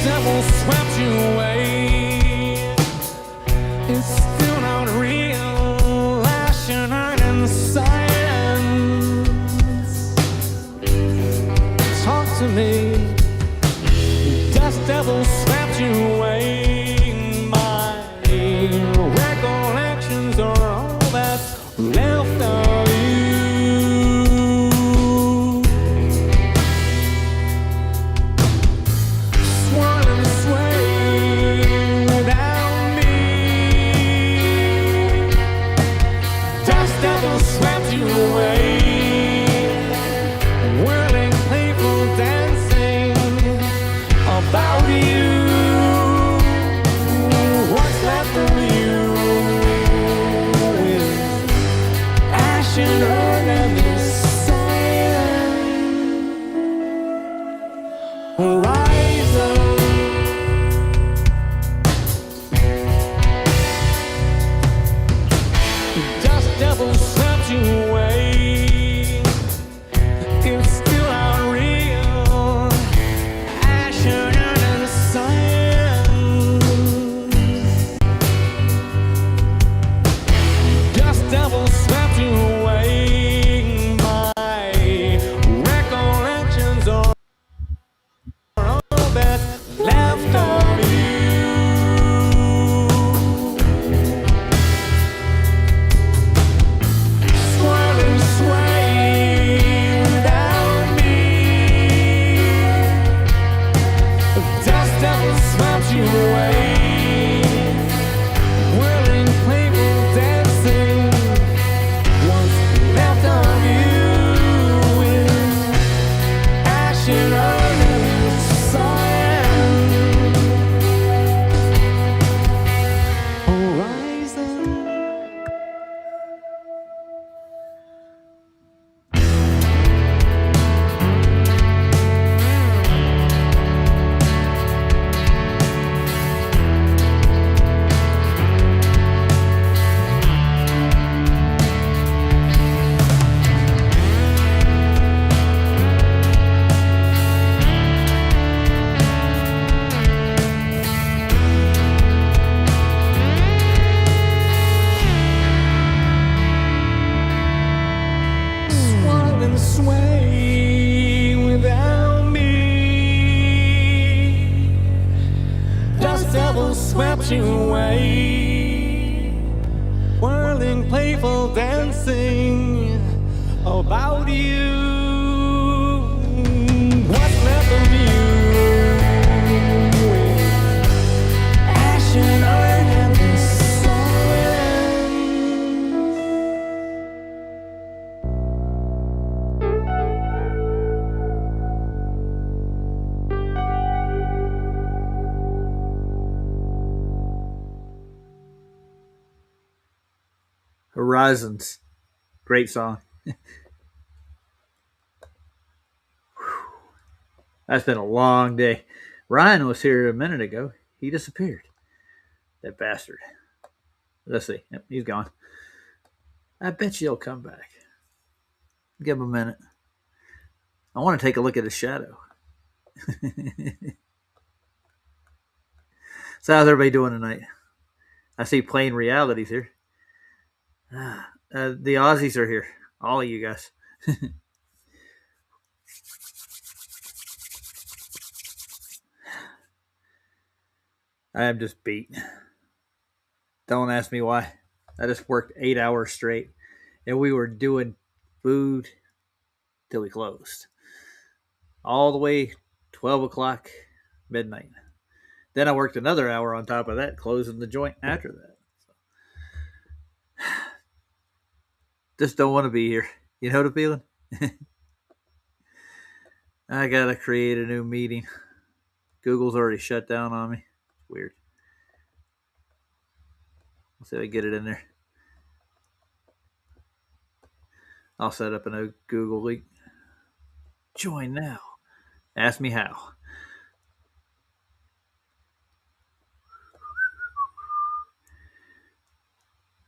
devil swept you away. It's still not real, lashing out in silence. Talk to me. Dust devil swept you away. My recollections are all that's left of you. Swirling sway without me. Dust devil swept you away. Whirling, playful dancing about you. What's left of you is ash and earth and this silent horizon. Dust devil swept you away. It's still not real. Ash and earth and silence. Dust devil swept you away. My recollections are all that's left of you. Swirling sway without me. Dust devil swept you away. Whirling, playful dancing. What's left of you is ash and earth and silent horizon. Swirling sway without me. Dust devil swept you away. Whirling, playful dancing about you. What's left of you is ash and earth and silence. Horizons. Great song. That's been a long day. Ryan was here a minute ago. He disappeared. That bastard. Let's see. Yep, he's gone. I bet you he'll come back. Give him a minute. I want to take a look at his shadow. So how's everybody doing tonight? I see Plain Realities here. The Aussies are here. All of you guys. I am just beat. Don't ask me why. I just worked 8 hours straight. And we were doing food till we closed. All the way 12 o'clock, midnight. Then I worked another hour on top of that, closing the joint after that. Just don't want to be here. You know the feeling? I gotta create a new meeting. Google's already shut down on me. It's weird. Let's see if I get it in there. I'll set up a new Google link. Join now. Ask me how.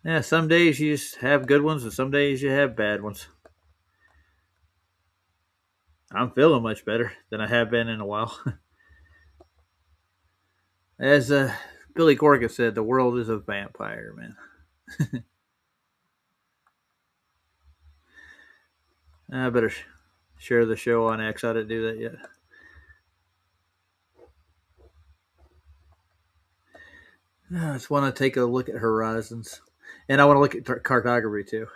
Yeah, some days you just have good ones and some days you have bad ones. I'm feeling much better than I have been in a while. As Billy Corgan said, the world is a vampire, man. I better share the show on X. I didn't do that yet. I just want to take a look at horizons. And I want to look at cartography too.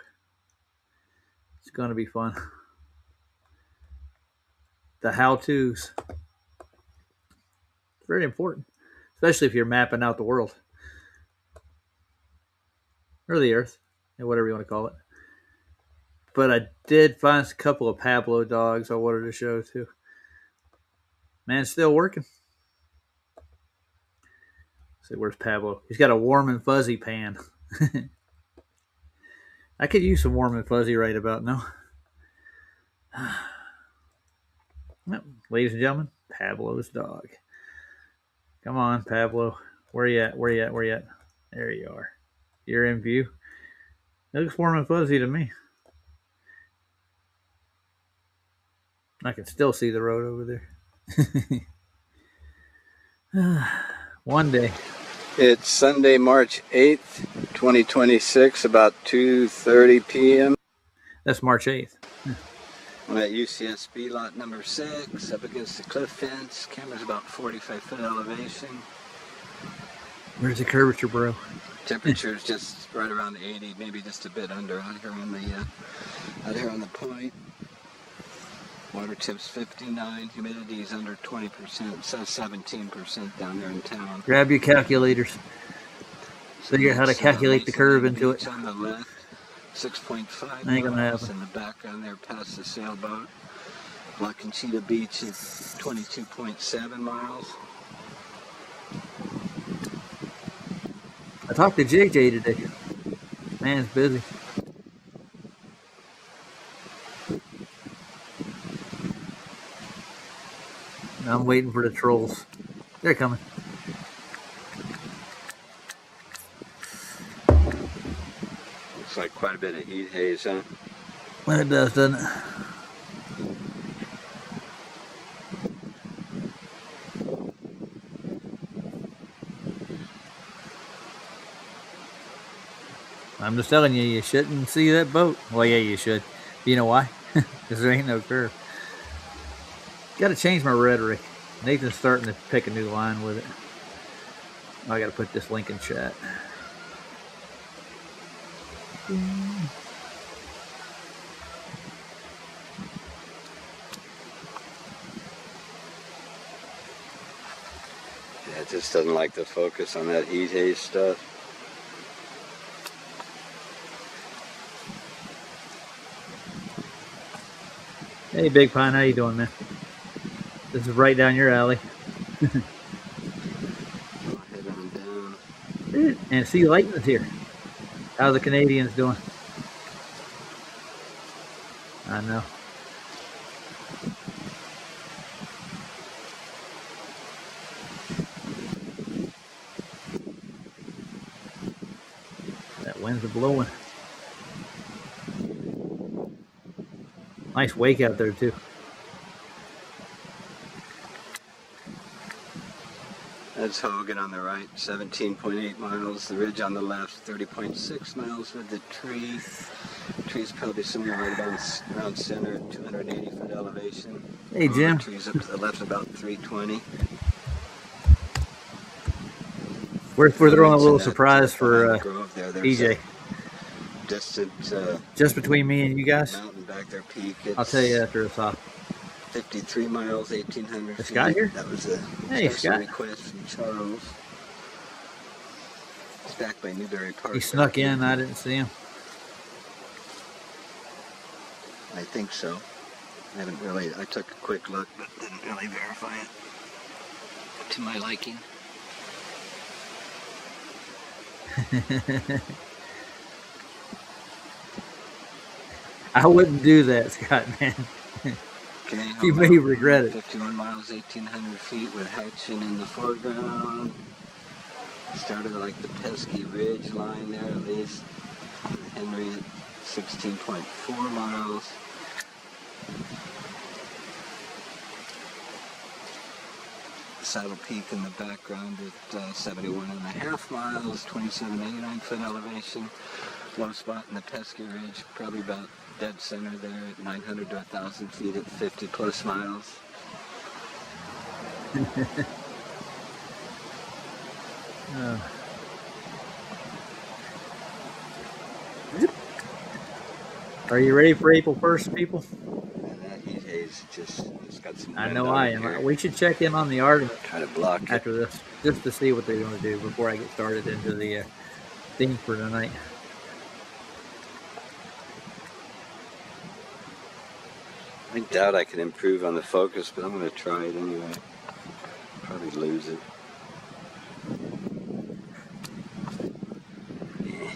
It's going to be fun. The how-tos. It's very important, especially if you're mapping out the world. Or the earth, whatever you want to call it. But I did find a couple of Pablo dogs I wanted to show too. Man, it's still working. See, where's Pablo? He's got a warm and fuzzy pan. I could use some warm and fuzzy right about now. Well, ladies and gentlemen, Pablo's dog. Come on, Pablo. Where you at? Where you at? Where you at? There you are. You're in view. It looks warm and fuzzy to me. I can still see the road over there. One day. It's Sunday, March 8th, 2026, about 2:30 p.m. That's March 8th. I'm at UCSB lot number 6, up against the cliff fence. Camera's about 45-foot elevation. Where's the curvature, bro? Temperature's just right around 80, maybe just a bit under out here on the point. Water temp's 59, humidity's under 20%, it says 17% down there in town. Grab your calculators. Figure out how to calculate the curve into it. On the left, 6.5 Ain't gonna miles. happen. In the background there past the sailboat. La Conchita Beach is 22.7 miles. I talked to JJ today. Man's busy. I'm waiting for the trolls. They're coming. Looks like quite a bit of heat haze, huh? Well, it does, doesn't it? I'm just telling you, you shouldn't see that boat. Well, yeah, you should. You know why? Because there ain't no curve. Got to change my rhetoric. Nathan's starting to pick a new line with it. Oh, I got to put this link in chat. Yeah, it just doesn't like the focus on that heat haze stuff. Hey, Big Pine, how you doing, man? This is right down your alley. I'll head on down. And see, Lightning's here. How the Canadians doing? I know. That winds are blowing. Nice wake out there, too. That's Hogan on the right, 17.8 miles. The ridge on the left, 30.6 miles with the tree. The tree's probably somewhere right around center, 280-foot elevation. Hey, Jim. The tree's up to the left about 320. We're throwing a little surprise for EJ. Distant just between me and you guys. Mountain back there peak. I'll tell you after it's off. 53 miles, 1,800 feet. Scott here? That was a special request from Charles. It's back by Newberry Park. He snuck in. I didn't see him. I think so. I took a quick look, but didn't really verify it to my liking. I wouldn't do that, Scott, man. You may regret it. 51 miles, 1,800 feet with Hatchin in the foreground. Started like the pesky ridge line there at least. Henry at 16.4 miles. Saddle Peak in the background at 71.5 miles, 2789 foot elevation. Low spot in the Pesky Ridge, probably about dead center there at 900 to 1,000 feet at 50 plus miles. Are you ready for April 1st, people? And that heat haze just got some. I know I am. Here. We should check in on the Artemis Try to block it. after this, just to see what they're going to do before I get started into the theme for tonight. I doubt I can improve on the focus, but I'm going to try it anyway. Probably lose it. Yeah.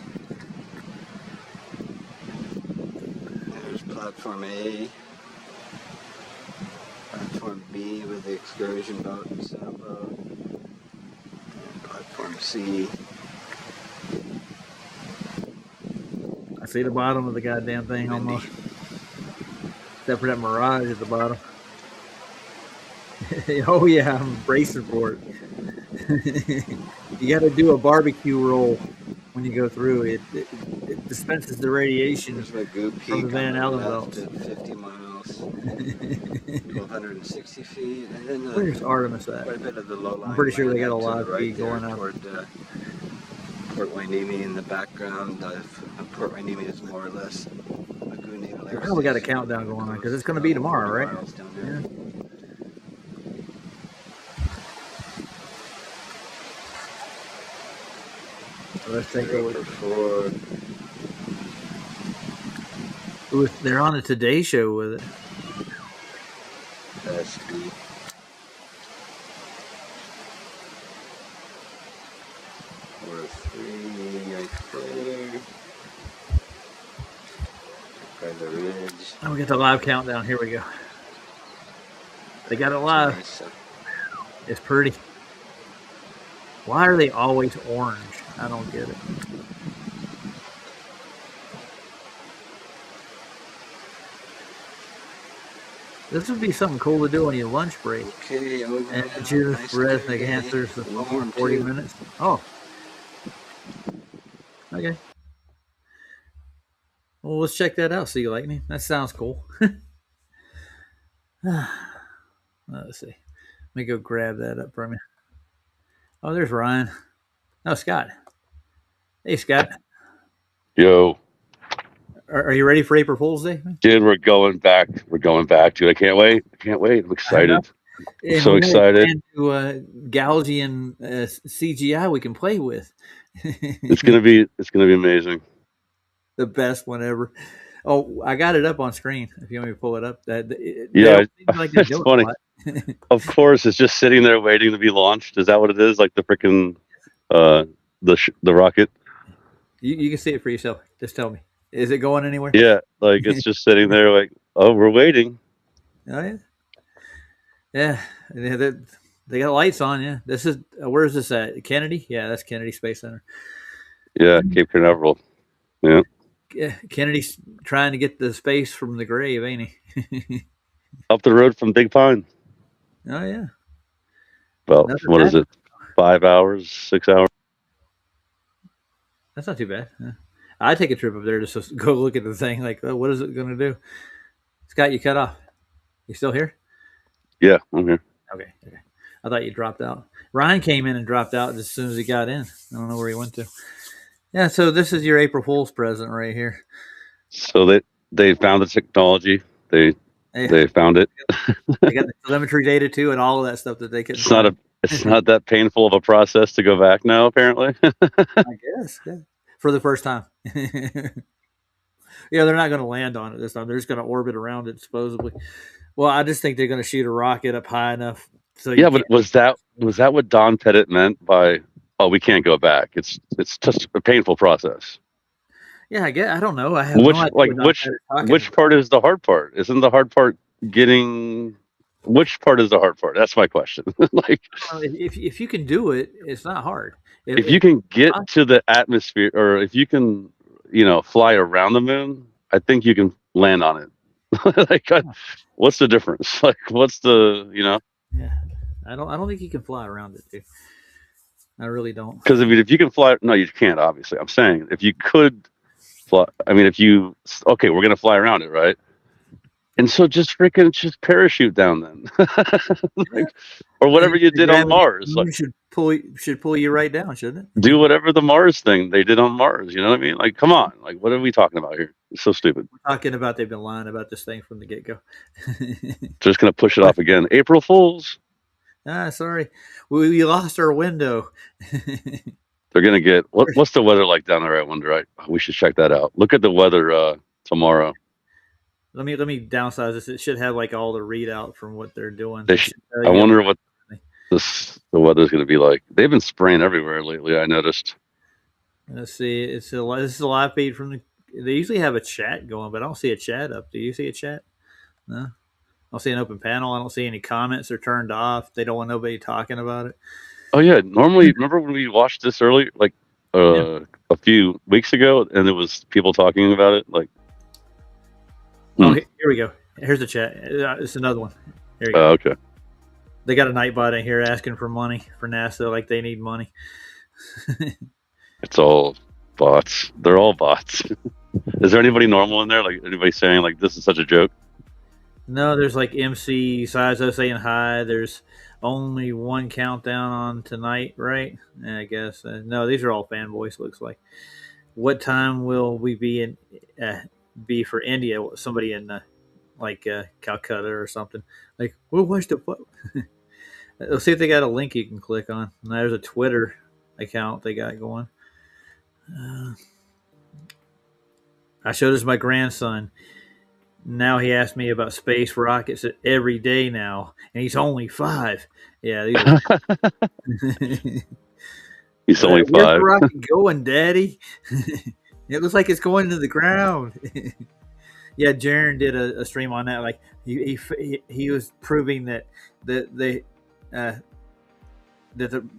There's platform A. Platform B with the excursion boat and sailboat. And platform C. I see the bottom of the goddamn thing almost. Except for that mirage at the bottom. Oh yeah, I'm bracing for it. You got to do a barbecue roll when you go through. It dispenses the radiation from the Van Allen belt. 50 miles, 1,260 feet. And then where's Artemis at? Quite a bit of the low line. I'm pretty sure they got a live right feed going on. Toward Port Hueneme in the background. Port Hueneme is more or less we probably got a countdown going on because it's going to be tomorrow, right? Yeah. So let's take a look. They're on the Today Show with it. That's good. Or 3 right there. By the ridge. Oh, we got the live countdown. Here we go. They got it live. Nice. It's pretty. Why are they always orange? I don't get it. This would be something cool to do on your lunch break. Okay, over. And just rhythmic answers for 40 minutes. Oh. Okay. Well, let's check that out. See, Lightning. That sounds cool. Let's see. Let me go grab that up from you. Oh, there's Ryan. Oh, Scott. Hey, Scott. Yo. Are you ready for April Fool's Day? Dude, we're going back. Dude, I can't wait. I'm excited. I'm so excited. Gaussian CGI we can play with. It's gonna be amazing. The best one ever. Oh, I got it up on screen. If you want me to pull it up, it's funny. Of course, it's just sitting there waiting to be launched. Is that what it is? Like the freaking the rocket? You can see it for yourself. Just tell me. Is it going anywhere? Yeah, like it's just sitting there. Like, oh, we're waiting. Oh yeah, yeah. They got lights on. Yeah, this is where is this at? Kennedy? Yeah, that's Kennedy Space Center. Yeah, Cape Canaveral. Yeah. Kennedy's trying to get the space from the grave, ain't he? Up the road from Big Pine. Oh yeah. Well, what is it? 5 hours, 6 hours? That's not too bad. I take a trip up there just to go look at the thing. Like, oh, what is it going to do? Scott, you cut off. You still here? Yeah, I'm here. Okay. I thought you dropped out. Ryan came in and dropped out as soon as he got in. I don't know where he went to. Yeah, so this is your April Fool's present right here. So they found the technology. They found it. They got the telemetry data too, and all of that stuff that they could. It's not that painful of a process to go back now, apparently. I guess, yeah. For the first time. Yeah, they're not going to land on it this time. They're just going to orbit around it, supposedly. Well, I just think they're going to shoot a rocket up high enough. So yeah, but was that what Don Pettit meant by, oh, we can't go back? It's just a painful process. Yeah, I don't know. I have no idea which part is the hard part? Isn't the hard part getting? Which part is the hard part? That's my question. If you can do it, it's not hard. If you can get to the atmosphere, or if you can, fly around the moon, I think you can land on it. What's the difference? Like, what's the? Yeah, I don't think you can fly around it, dude. I really don't. Because I mean, if you can fly, no, you can't. Obviously, I'm saying if you could fly. I mean, if you okay, we're gonna fly around it, right? And so just parachute down then, Yeah. like, or whatever you The did on gravity of Mars. the Like moon should pull you right down, shouldn't it? do whatever the Mars thing they did on Mars. You know what I mean? Like, come on. Like, what are we talking about here? It's so stupid. We're talking about they've been lying about this thing from the get go. Just gonna push it off again. April Fools. Sorry, we lost our window. They're gonna get what's the weather like down there? I wonder. We should check that out. Look at the weather tomorrow. Let me downsize this. It should have like all the readout from what they're doing. I wonder what the weather's gonna be like. They've been spraying everywhere lately. I noticed. Let's see. This is a live feed from the. They usually have a chat going, but I don't see a chat up. Do you see a chat? No. I don't see an open panel. I don't see any comments. They're turned off. They don't want nobody talking about it. Oh yeah. Normally, remember when we watched this earlier, like a few weeks ago, and there was people talking about it, like. Oh, here we go. Here's the chat. It's another one. Here you go. Okay. They got a Nightbot in here asking for money for NASA, like they need money. It's all bots. They're all bots. Is there anybody normal in there? Like anybody saying like this is such a joke? No, there's like MC Sizo saying hi. There's only one countdown on tonight, right? I guess. No, these are all fanboys. Looks like. What time will we be for India? Somebody in Calcutta or something. Like, we'll watch the. Let's see if they got a link you can click on. And there's a Twitter account they got going. I showed this to my grandson. Now he asks me about space rockets every day now, and he's only 5. Yeah, these are... He's only 5. Where's the rocket going, Daddy? It looks like it's going to the ground. Yeah, Jaron did a stream on that. Like he was proving that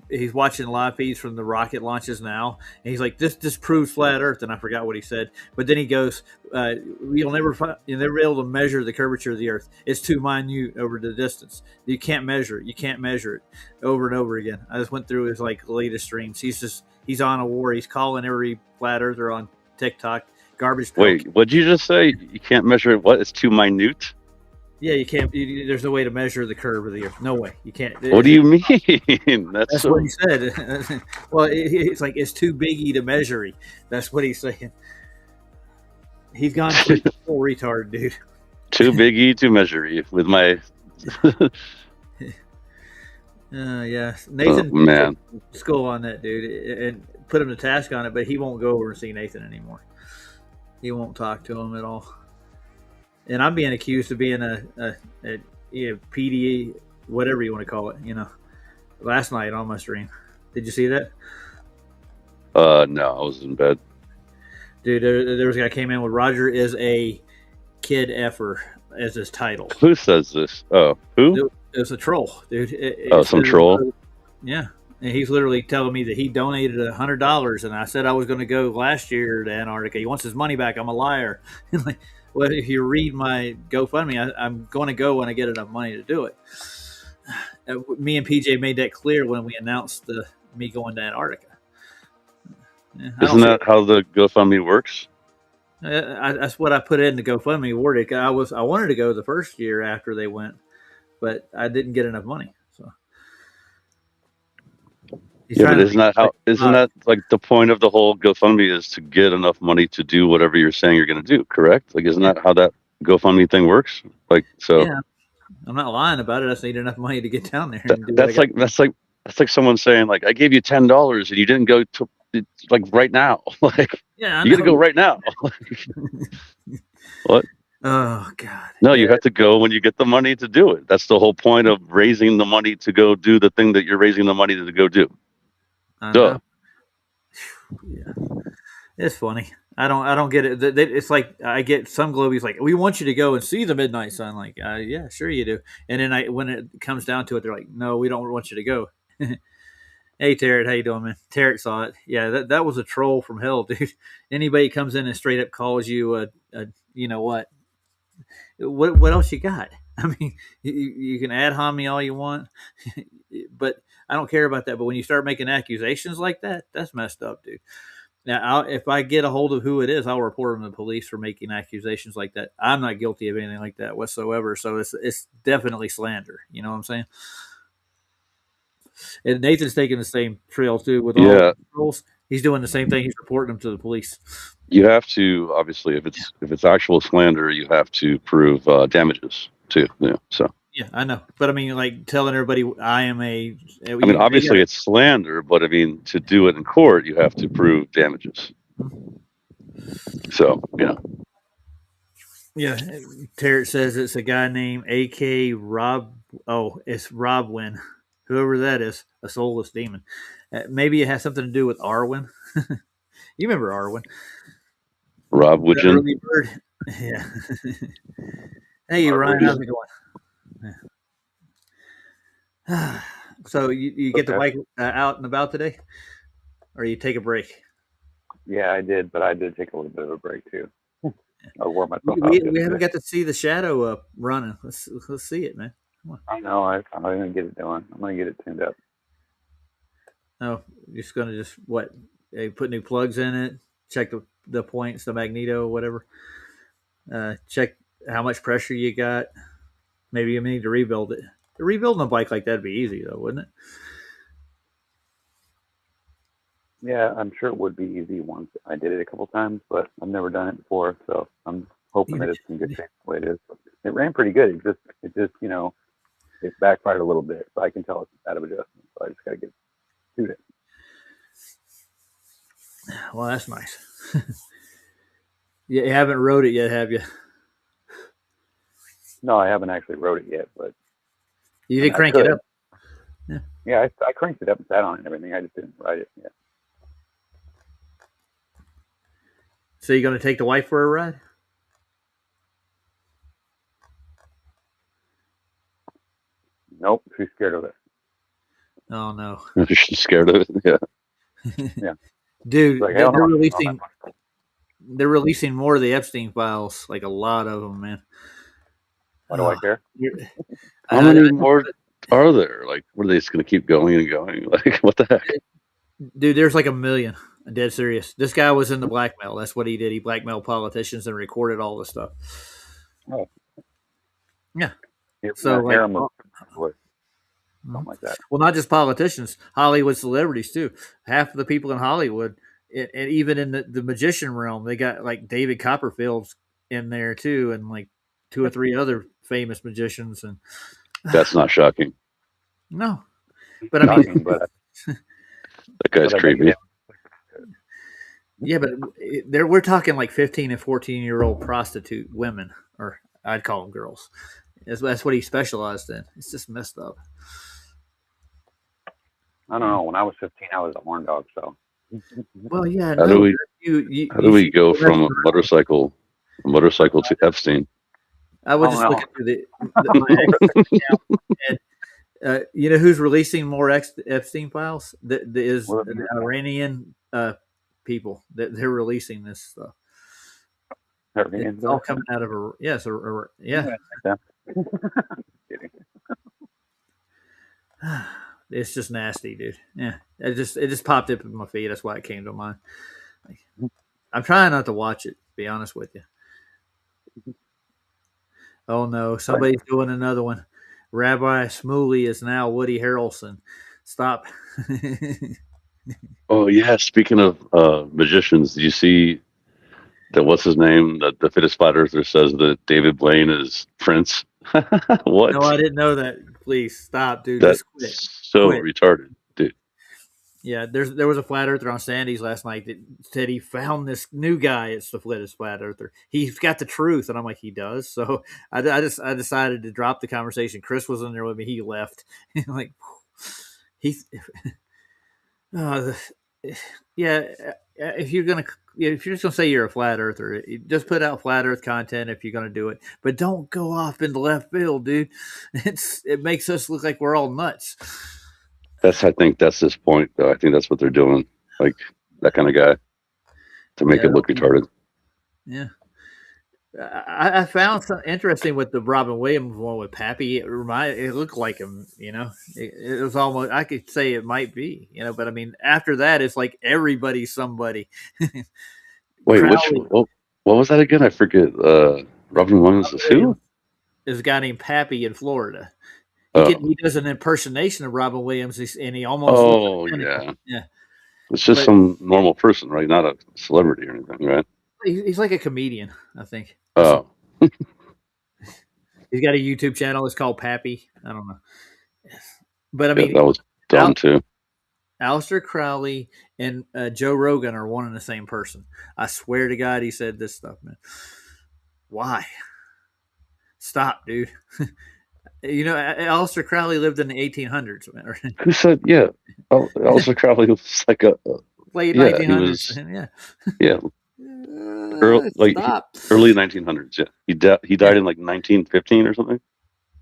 he's watching live feeds from the rocket launches now, and he's like, "This proves flat Earth." And I forgot what he said, but then he you'll never be able to measure the curvature of the Earth. It's too minute over the distance. You can't measure it. You can't measure it. Over and over again. I just went through his latest streams. He's on a war. He's calling every flat earther on TikTok garbage. Wait, what'd you just say? You can't measure it. What? It's too minute. Yeah, you can't. There's no way to measure the curve of the Earth. No way. You can't. What do you mean? That's what he said. Well, it's like it's too biggy to measure. That's what he's saying. He's gone full retard, dude. Too biggy to measure with my. Yeah, Nathan. Oh, man, school on that dude and put him to task on it, but he won't go over and see Nathan anymore. He won't talk to him at all. And I'm being accused of being a PD, whatever you want to call it. Last night on my stream. Did you see that? No, I was in bed. Dude, there was a guy came in with Roger is a kid effer as his title. Who says this? Oh, who? It was a troll, dude. Some troll. Yeah. And he's literally telling me that he donated $100, and I said I was going to go last year to Antarctica. He wants his money back. I'm a liar. Like, well, if you read my GoFundMe, I'm going to go when I get enough money to do it. Me and PJ made that clear when we announced me going to Antarctica. Yeah, Isn't that how the GoFundMe works? That's what I put in the GoFundMe worded. I wanted to go the first year after they went, but I didn't get enough money. So. Yeah, but isn't that like the point of the whole GoFundMe is to get enough money to do whatever you're saying you're going to do, correct? Like, isn't that how that GoFundMe thing works? Like, so. Yeah, I'm not lying about it. I just need enough money to get down there. That's like someone saying like, I gave you $10 and you didn't go to like right now. Like, yeah, you got to go right now. What? Oh God! No, you have to go when you get the money to do it. That's the whole point of raising the money to go do the thing that you're raising the money to go do. Yeah, it's funny. I don't get it. It's like I get some globies like, we want you to go and see the midnight sun. Like, yeah, sure you do. And then when it comes down to it, they're like, no, we don't want you to go. Hey, Tarek, how you doing, man? Tarek saw it. Yeah, that was a troll from hell, dude. Anybody comes in and straight up calls you you know what else you got? I mean, you can ad hom me all you want, but I don't care about that. But when you start making accusations like that, that's messed up, dude. Now, if I get a hold of who it is, I'll report them to the police for making accusations like that. I'm not guilty of anything like that whatsoever. So it's definitely slander. You know what I'm saying? And Nathan's taking the same trail too with all Yeah, the girls. He's doing the same thing. He's reporting them to the police. you have to obviously if it's actual slander, you have to prove damages too. Yeah, so Yeah, I know, but I mean, like telling everybody I am a. I mean, They got obviously it's slander, but I mean to do it in court, you have to prove damages. So Yeah, Tarrant says it's a guy named A.K. Rob. Oh, it's Robwin, whoever that is, a soulless demon. Maybe it has something to do with Arwen. You remember Arwen, Rob the Woodgen, early bird? Yeah. Hey Rob Ryan, how's Woodgen. it going? So you get the Okay. bike out and about today, or you take a break? Yeah, I did, but I did take a little bit of a break too. I wore We, myself out we, we haven't yesterday. got to see the shadow up running. Let's see it, man. Come on. I know. I'm gonna get it done. I'm gonna get it tuned up. Oh, you're just gonna just what? Put new plugs in it. Check the points, the magneto, whatever. Check how much pressure you got. Maybe you need to rebuild it. Rebuilding a bike like that'd be easy though, wouldn't Yeah, I'm sure it would be easy once I did it a couple times, but I've never done it before, so I'm hoping that it's in good it? shape the way it is. It ran pretty good. It just it backfired a little bit, so I can tell it's out of adjustment. So I just gotta get to it. Well, that's nice. You haven't rode it yet, have you? No, I haven't actually rode it yet, but You I did mean I crank it could. up. Yeah. Yeah, I cranked it up and sat on it and everything. I just didn't ride it yet. So you're gonna take the wife for a ride? Nope, she's scared of it. Oh no, She's scared of it. Yeah, Yeah, she's dude, like, hell they're no. releasing more of the Epstein files, like a lot of them, man. Why do I care? how many more are there? Like, what are they just going to keep going and going? Like, what the heck? dude, there's like a million. I'm dead serious. This guy was in the blackmail. That's what he did. He blackmailed politicians and recorded all this stuff. Oh, Yeah. here's So not like, harem of something like that. well, not just politicians, Hollywood celebrities too. Half of the people in Hollywood, and even in the magician realm, they got like David Copperfield's in there too, and like two or three other famous magicians. And That's not shocking. no, but I mean, Shocking, but That guy's I bet you creepy. yeah, but we're talking like 15 and 14-year-old prostitute women, or I'd call them girls. That's what he specialized in. It's just messed up. I don't know. When I was 15, I was a horn dog. So Well, yeah, How do no, we how do we go from a motorcycle to Epstein? I was I don't just know. looking through my ex account, and you know who's releasing more Epstein files? Is Well, the Iranian people that they're releasing this stuff. everything's It's all coming out of a yes, yeah. Kidding. It's just nasty, dude. Yeah, it just popped up in my feed. That's why it came to mind. Like, I'm trying not to watch it. To be honest with you. Oh no, somebody's doing another one. Rabbi Smuley is now Woody Harrelson. Stop. Oh yeah, speaking of magicians, did you see that what's his name? The fittest flat earther says that David Blaine is Prince. No, What? I didn't know that. Please stop, dude. That's Just quit. so Quit. retarded, dude. Yeah, there was a flat earther on Sandy's last night that said he found this new guy. It's the flattest flat earther. He's got the truth, and I'm like, he does. So I decided to drop the conversation. Chris was in there with me. He left. Like he's uh, yeah. If you're just gonna say you're a flat earther, just put out flat Earth content if you're gonna do it. But don't go off into left field, dude. It makes us look like we're all nuts. I think that's his point, though. I think that's what they're doing, like that kind of guy, to make it look retarded. Yeah. I found something interesting with the Robin Williams one with Pappy. It looked like him, it was almost, I could say it might be, but I mean, after that, it's like everybody's somebody. Wait, Crowley what was that again? I forget. Robin Williams is who? is a guy named Pappy in Florida. Oh, He does an impersonation of Robin Williams, and he almost looks oh identical. yeah. Yeah, It's just but some normal person, right? Not a celebrity or anything, right? he's like a comedian, I think. Oh, He's got a YouTube channel. It's called Pappy. I don't know, but I yeah, mean, that was dumb too. Aleister Crowley and Joe Rogan are one and the same person. I swear to God, he said this stuff, man. Why? Stop, dude. Aleister Crowley lived in the 1800s, man. Who said? Yeah, Alistair Crowley was like Late yeah, he 1900s. was Yeah. Stop. early 1900s. Yeah, he died in like 1915 or something,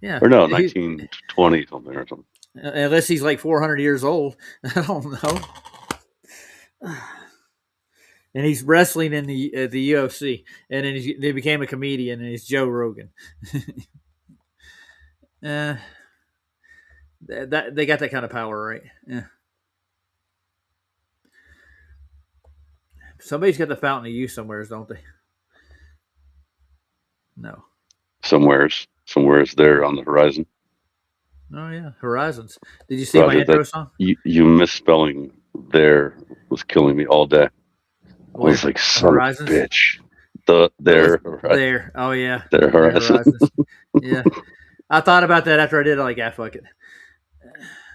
Yeah. or no, 1920 something or something. Unless he's like 400 years old. I don't know. And he's wrestling in the UFC, and then he became a comedian, and he's Joe Rogan. That they got that kind of power, right? Yeah. Somebody's got the fountain of youth somewhere, don't they? No. Somewhere's there on the horizon. Oh yeah, Horizons. Did you see Roger, my intro song? You misspelling there was killing me all day. I was like, son Horizons? of a bitch. There. Oh yeah. There, Horizons. Yeah. I thought about that after I did it. Like, fuck it.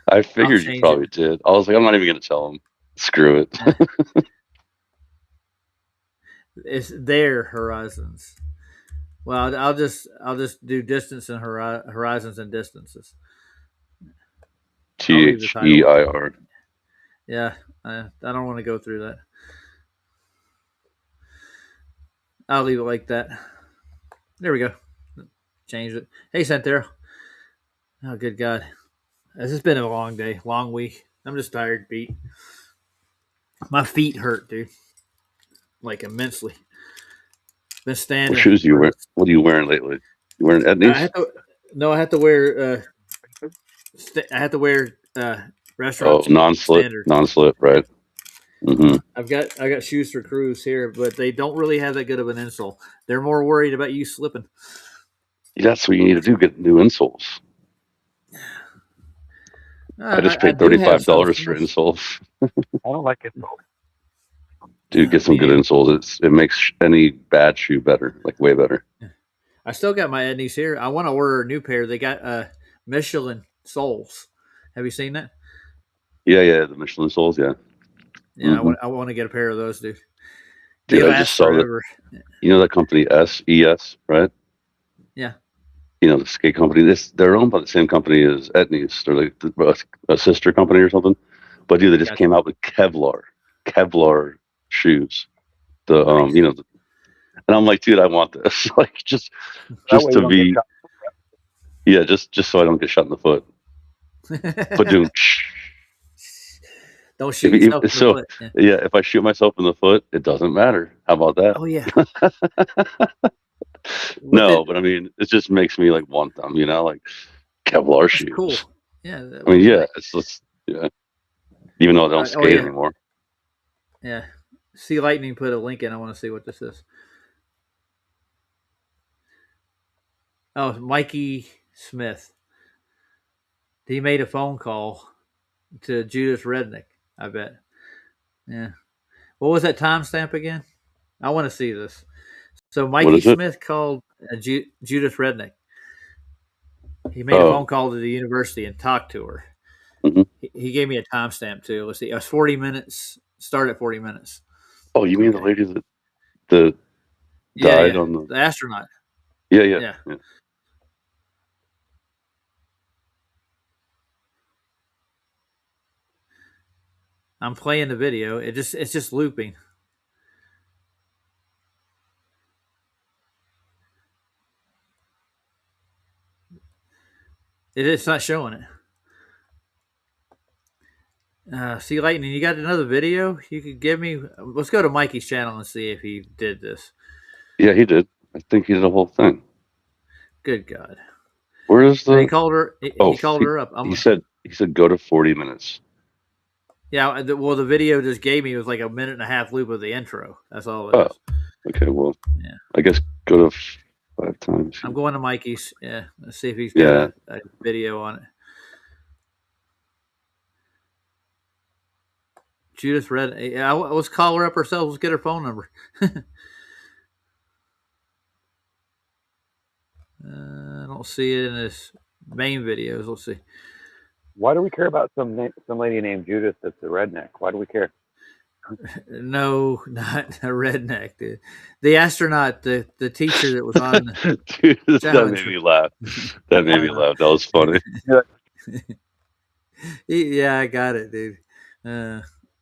I figured you probably did. I was like, I'm not even going to tell him. Screw it. It's their Horizons. Well, I'll just do distance and horizons and distances. THEIR. Yeah, I don't want to go through that. I'll leave it like that. There we go. Change it. Hey, Santhero. Oh, good God. This has been a long day, long week. I'm just tired, beat. My feet hurt, dude. Like, immensely. Been standing. What shoes you wear? What are you wearing lately? You wearing Etnies? I have to wear. I have to wear restaurant. Non-slip, right? Mm-hmm. I got shoes for Cruise here, but they don't really have that good of an insole. They're more worried about you slipping. That's what you need to do. Get new insoles. I just paid $35 for insoles. I don't like it. Dude, get some good insoles. It makes any bad shoe better, like way better. I still got my Etnies here. I want to order a new pair. They got Michelin soles. Have you seen that? Yeah, the Michelin soles, yeah. Yeah, mm-hmm. I want to get a pair of those, dude. Dude, I just saw that. You know that company SES, right? Yeah. You know, the skate company. They're owned by the same company as Etnies. They're like a sister company or something. But dude, they just came out with Kevlar shoes. Nice. And I'm like, dude, I want this. Like, just to be, yeah, just so I don't get shot in the foot. But dude, don't shoot yourself in the foot. Yeah, if I shoot myself in the foot, it doesn't matter. How about that? Oh yeah. No, but I mean, it just makes me like want them. Like Kevlar shoes. Cool. Yeah. I mean, yeah, yeah. Even though I don't skate anymore. Yeah. See Lightning put a link in. I want to see what this is. Oh, Mikey Smith. He made a phone call to Judith Rednick, I bet. Yeah. What was that timestamp again? I want to see this. So Mikey Smith called Judith Rednick. He made a phone call to the university and talked to her. Mm-hmm. He gave me a timestamp too. Let's see. It was 40 minutes. Start at 40 minutes. Oh, you mean the lady that died on the astronaut? Yeah. I'm playing the video. It's just looping. It's not showing it. See, Lightning, you got another video you could give me? Let's go to Mikey's channel and see if he did this. Yeah, he did. I think he did a whole thing. Good God. Where is So he the? called her. Oh, He called her up. he said go to 40 minutes. Yeah. Well, the video just gave me was like a minute and a half loop of the intro. That's all it Oh, is. okay. Well, Yeah. I guess go to 5 times. I'm going to Mikey's. Yeah. Let's see if he's Yeah. got a video on it. Judith Red. Yeah, let's call her up ourselves. Let's get her phone number. I don't see it in his main videos. Let's see. Why do we care about some lady named Judith that's a redneck? Why do we care? No, not a redneck, dude. The astronaut, the teacher that was on the Dude, that challenge. made me laugh. That made me laugh. That was funny. Yeah, I got it, dude.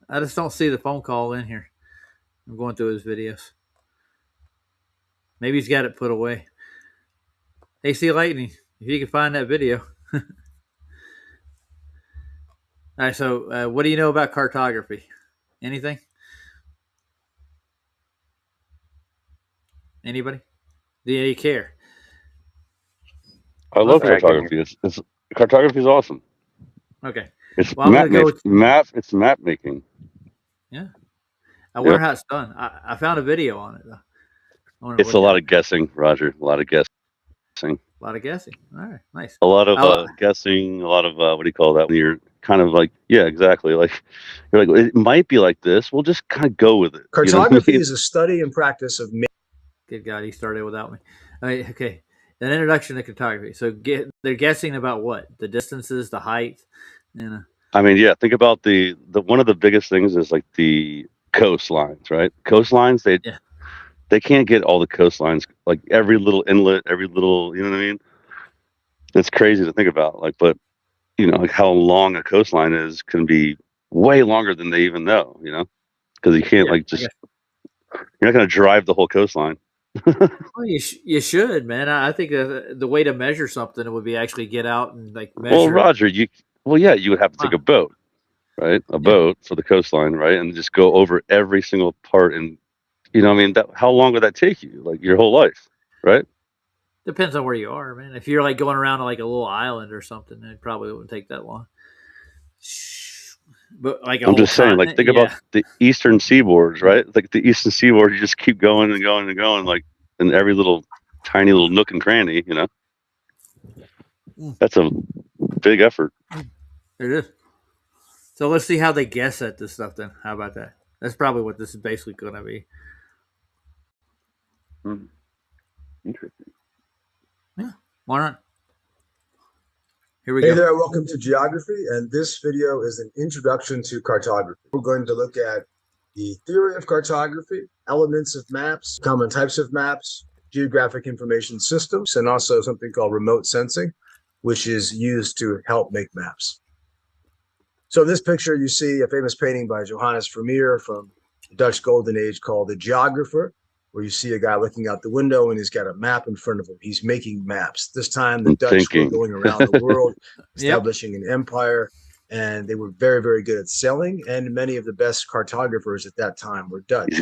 I just don't see the phone call in here. I'm going through his videos. Maybe he's got it put away. Hey, see Lightning, if you can find that video. All right, so what do you know about cartography? Anything? Anybody? Do you care? I love Sorry, cartography. Cartography is awesome. Okay. It's Well, I'm map, gonna go with map. It's map making. yeah. I wonder how it's done. I found a video on it though. I want to It's a look lot at of guessing, Roger. A lot of guessing. a lot of guessing. All right, nice. A lot of I'll- guessing. A lot of what do you call that? When you're kind of like, yeah, exactly. Like you're like, it might be like this. We'll just kind of go with it. You know what I Cartography mean? is a study and practice of Good God, he started without me. All right, okay. An introduction to cartography. So they're guessing about what? The distances, the height, I mean, yeah. Think about the one of the biggest things is like the coastlines, right? Coastlines, Yeah. they can't get all the coastlines, like every little inlet, every little, you know what I mean? It's crazy to think about. Like, but you know, like how long a coastline is can be way longer than they even know, you know, because you can't like just, you're not going to drive the whole coastline. Well, you should, man. I think the way to measure something would be actually get out and like measure. Well, Roger, you would have to take a boat, right? A boat for the coastline, right? And just go over every single part. And, you know, I mean, how long would that take you? Like your whole life, right? Depends on where you are, man. If you're like going around like a little island or something, it probably wouldn't take that long. But like I'm just saying, like, think about the eastern seaboards, right? Like the eastern seaboard, you just keep going and going and going, like in every little tiny little nook and cranny, you know? That's a big effort. It is. So let's see how they guess at this stuff then. How about that? That's probably what this is basically going to be. Interesting. Yeah. Why not? Here we go. Hey there, welcome to Geography, and this video is an introduction to cartography. We're going to look at the theory of cartography, elements of maps, common types of maps, geographic information systems, and also something called remote sensing, which is used to help make maps. So in this picture, you see a famous painting by Johannes Vermeer from the Dutch Golden Age called The Geographer, where you see a guy looking out the window and he's got a map in front of him. He's making maps. This time the Dutch were going around the world, establishing an empire, and they were very, very good at sailing. And many of the best cartographers at that time were Dutch.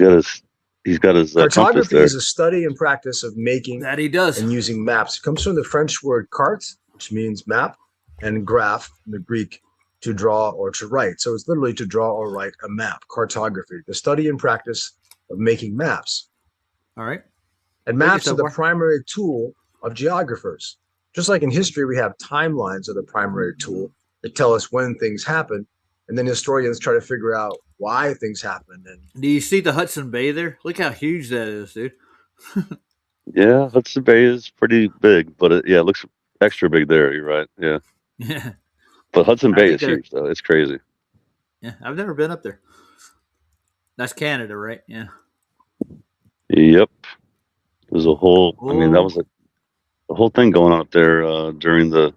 He's got his cartography is a study and practice of making that he does and using maps. It comes from the French word carte, which means map, and graph from the Greek, to draw or to write. So it's literally to draw or write a map. Cartography, the study and practice of making maps. All right. And maps are the primary tool of geographers. Just like in history, we have timelines are the primary tool that tell us when things happen. And then historians try to figure out why things happen. And do you see the Hudson Bay there? Look how huge that is, dude. Yeah, Hudson Bay is pretty big, but it looks extra big there. You're right. Yeah. Yeah. But Hudson Bay is huge, though. It's crazy. Yeah, I've never been up there. That's Canada, right? Yeah. Yep. There's a whole. I mean, that was the whole thing going on up there during the.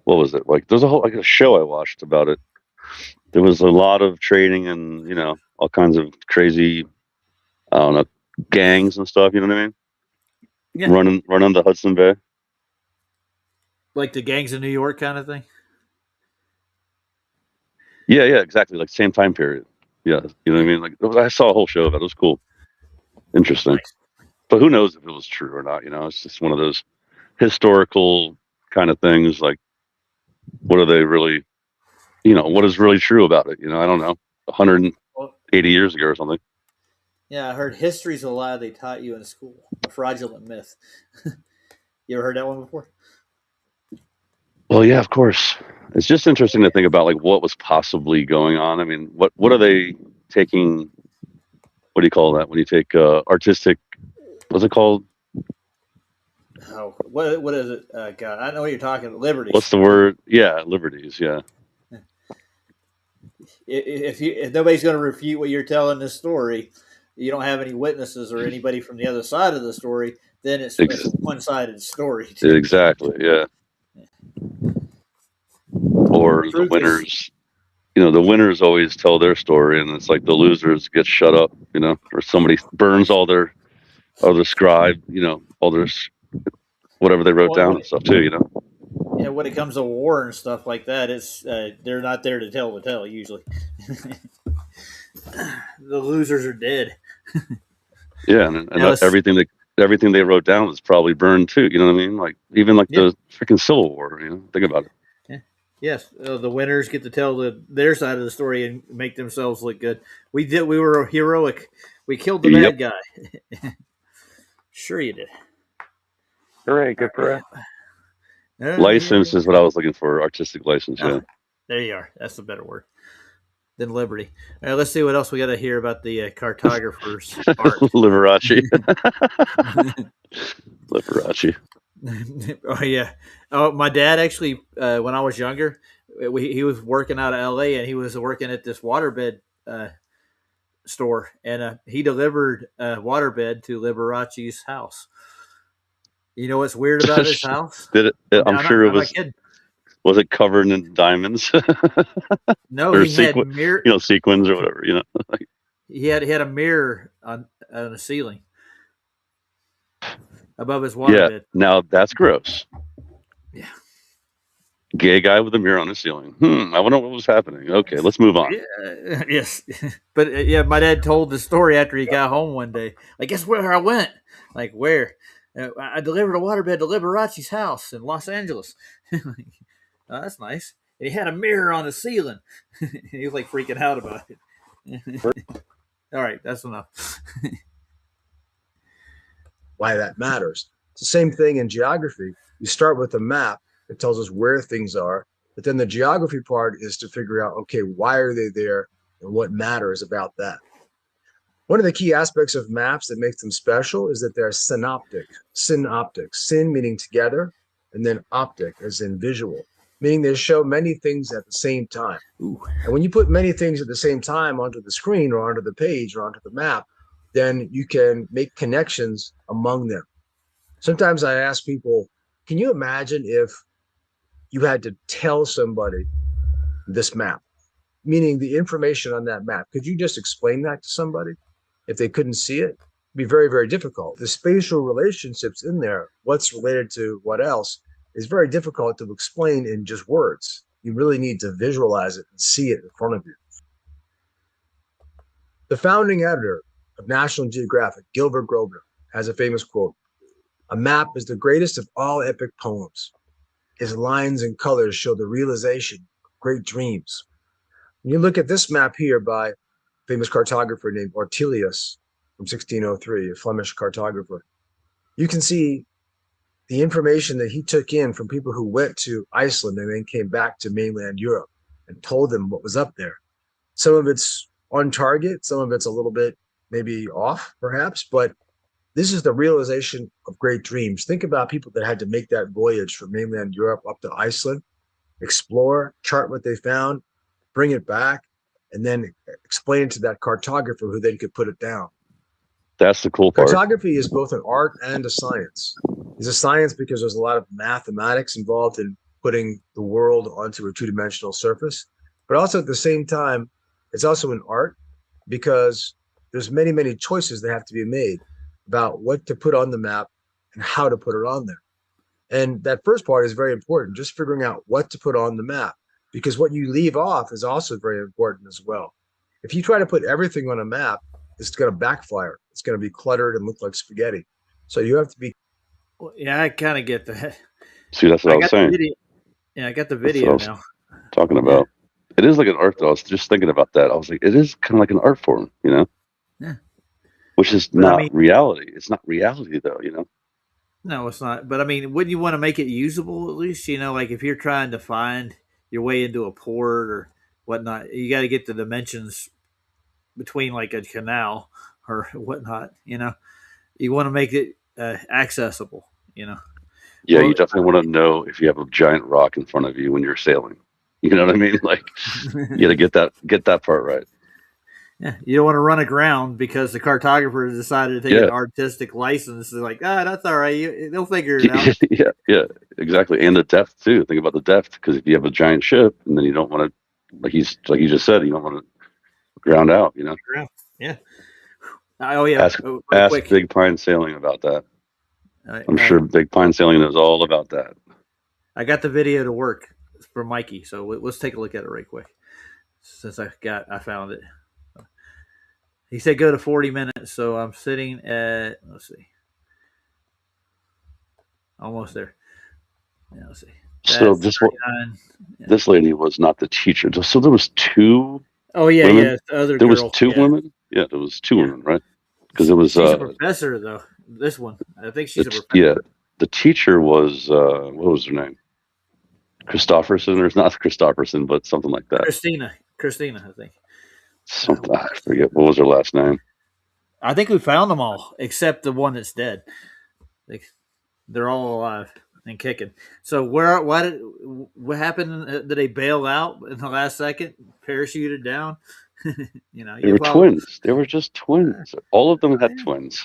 What was it like? There's a show I watched about it. There was a lot of trading and all kinds of crazy, I don't know, gangs and stuff. You know what I mean? Yeah. Running the Hudson Bay. Like the gangs of New York kind of thing. Yeah, exactly. Like same time period. Yeah, you know what I mean. Like I saw a whole show of it. It was cool, interesting. Nice. But who knows if it was true or not? You know, it's just one of those historical kind of things. Like, what are they really? You know, what is really true about it? You know, I don't know. 180 Well, years ago or something. yeah, I heard history's a lie they taught you in school. A fraudulent myth. You ever heard that one before? Well, yeah, of course. It's just interesting to think about like what was possibly going on. I mean, what are they taking? What do you call that when you take artistic? What's it called? Oh, what is it? God, I know what you're talking about. Liberties. What's the word? Yeah, liberties. Yeah, If nobody's going to refute what you're telling this story, you don't have any witnesses or anybody from the other side of the story, then it's Ex- a one-sided story. exactly. Yeah, or the Truth is, winners. You know, the winners always tell their story, and it's like the losers get shut up. You know, or somebody burns all their scribe. You know, all their whatever they wrote well, down and stuff too. You know. yeah, when it comes to war and stuff like that, it's they're not there to tell the tale usually. The losers are dead. Yeah, and Now let's, everything they wrote down was probably burned too. You know what I mean? Like even like yeah, the freaking Civil War. You know, think about it. yeah. Yes, the winners get to tell their side of the story and make themselves look good. We did. We were heroic. We killed the Yep. bad guy. Sure, you did. Hooray, All good for us. right. License is what I was looking for. Artistic license. Oh, Yeah. there you are. That's a better word than liberty. All right, let's see what else we got to hear about the cartographer's art. Liberace. Liberace. Oh yeah. Oh, my dad actually, when I was younger, he was working out of L.A. and he was working at this waterbed store, and he delivered waterbed to Liberace's house. You know what's weird about his house? I'm sure it I'm not was. kidding. Was it covered in diamonds No, or he had mirror. sequins or whatever? You know. He had a mirror on the ceiling above his Yeah. waterbed. Now that's gross. Yeah. Gay guy with a mirror on his ceiling. I wonder what was happening. Okay, let's move on. Yeah, yes, but yeah, my dad told the story after he got home one day. Like, guess where I went? Like, where? I delivered a waterbed to Liberace's house in Los Angeles. Oh, that's nice. And he had a mirror on the ceiling. He was like freaking out about it. All right, that's enough. Why that matters. It's the same thing in geography. You start with a map that tells us where things are, but then the geography part is to figure out, okay, why are they there and what matters about that. One of the key aspects of maps that makes them special is that they're synoptic. Synoptic. Syn meaning together, and then optic as in visual, meaning they show many things at the same time. Ooh. And when you put many things at the same time onto the screen or onto the page or onto the map, then you can make connections among them. Sometimes I ask people, can you imagine if you had to tell somebody this map, meaning the information on that map? Could you just explain that to somebody if they couldn't see it? It'd be very, very difficult. The spatial relationships in there, what's related to what else, is very difficult to explain in just words. You really need to visualize it and see it in front of you. The founding editor of National Geographic, Gilbert Grosvenor, has a famous quote: "A map is the greatest of all epic poems. Its lines and colors show the realization of great dreams." When you look at this map here by a famous cartographer named Ortelius from 1603, a Flemish cartographer, you can see the information that he took in from people who went to Iceland and then came back to mainland Europe and told them what was up there. Some of it's on target, some of it's a little bit maybe off, perhaps, but this is the realization of great dreams. Think about people that had to make that voyage from mainland Europe up to Iceland, explore, chart what they found, bring it back, and then explain it to that cartographer who then could put it down. That's the cool part. Cartography is both an art and a science. It's a science because there's a lot of mathematics involved in putting the world onto a two-dimensional surface, but also at the same time, it's also an art because there's many, many choices that have to be made about what to put on the map and how to put it on there. And that first part is very important, just figuring out what to put on the map, because what you leave off is also very important as well. If you try to put everything on a map, it's going to backfire. It's going to be cluttered and look like spaghetti. So you have to be. Well, yeah, I kind of get that. See, that's what I I was got the saying. video. Yeah, I got the That's what I video was now. talking Yeah, about. It is like an art, though. I was just thinking about that. I was like, it is kind of like an art form, yeah. which is But I mean, not reality. It's not reality, though. no, it's not. But I mean, wouldn't you want to make it usable at least? Like if you're trying to find your way into a port or whatnot, you got to get the dimensions between like a canal or whatnot. You want to make it accessible. Yeah, you Well, definitely want to know if you have a giant rock in front of you when you're sailing. You know what I mean? Like, you got to get that part right. yeah, you don't want to run aground because the cartographer decided to take an Yeah, artistic license. They're like, that's all right. They'll figure it out. yeah, exactly. And the depth too. Think about the depth, because if you have a giant ship and then you don't want to, like you just said, you don't want to ground out. Yeah. Oh yeah. Ask Oh, real ask quick. Big Pine Sailing about that. I, I'm I sure Big Pine Sailing knows all about that. I got the video to work for Mikey, so let's take a look at it right quick. Since I found it. He said go to 40 minutes, so I'm sitting at let's see, almost there. Yeah, let's see. So That's this 39. Yeah. this lady was not the teacher. So there was two Oh yeah, women. yeah. The other There was girl. two Yeah, women. Yeah, there was two yeah. women, right? Because it was She's a professor though. This one, I think she's a yeah, professor. the teacher was what was her name? Christopherson, or it's not Christopherson, but something like that. Christina, I think. Something I forget what was her last name. I think we found them all except the one that's dead. They're all alive and kicking. So what happened? Did they bail out in the last second? Parachuted down? They You were probably. twins. They were just twins. All of them had twins.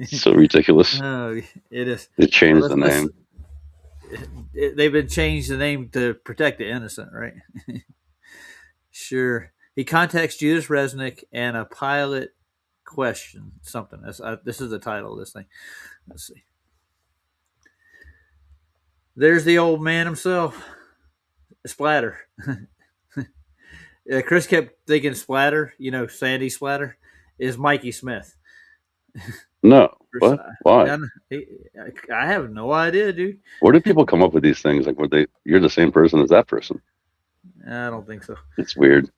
So ridiculous. Oh, it is. They changed the Let's. name. They've been changed the name to protect the innocent, right? Sure. He contacts Judas Resnick and a pilot question something. This is the title of this thing. Let's see. There's the old man himself, Splatter. Chris kept thinking Splatter, Sandy Splatter, is Mikey Smith. No. What? Why? I have no idea, dude. Where do people come up with these things? Like, you're the same person as that person. I don't think so. It's weird.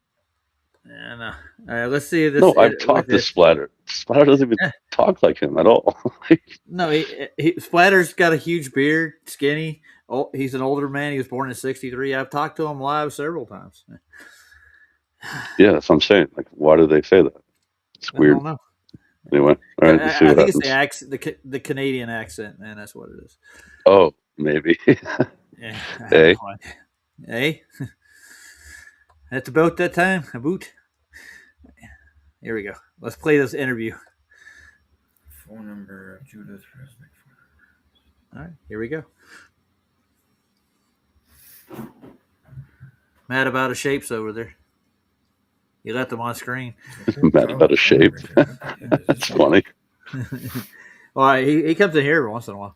And, all right, let's see this. No, I've talked to Splatter. Splatter doesn't even talk like him at all. No, Splatter's got a huge beard, skinny. Oh, he's an older man. He was born in '63. I've talked to him live several times. Yeah, that's what I'm saying. Like, why do they say that? It's I weird. don't know. Anyway, all right, let's see I what think happens. it's the Canadian accent, man. That's what it is. Oh, maybe. Yeah, I have Hey, no idea. Hey, that's about that time. A boot. Here we go. Let's play this interview. Phone number of Judith Resnick. All right, here we go. Mad about his shapes over there. You left them on screen. mad about his shape. It's funny. Well, he comes in here once in a while.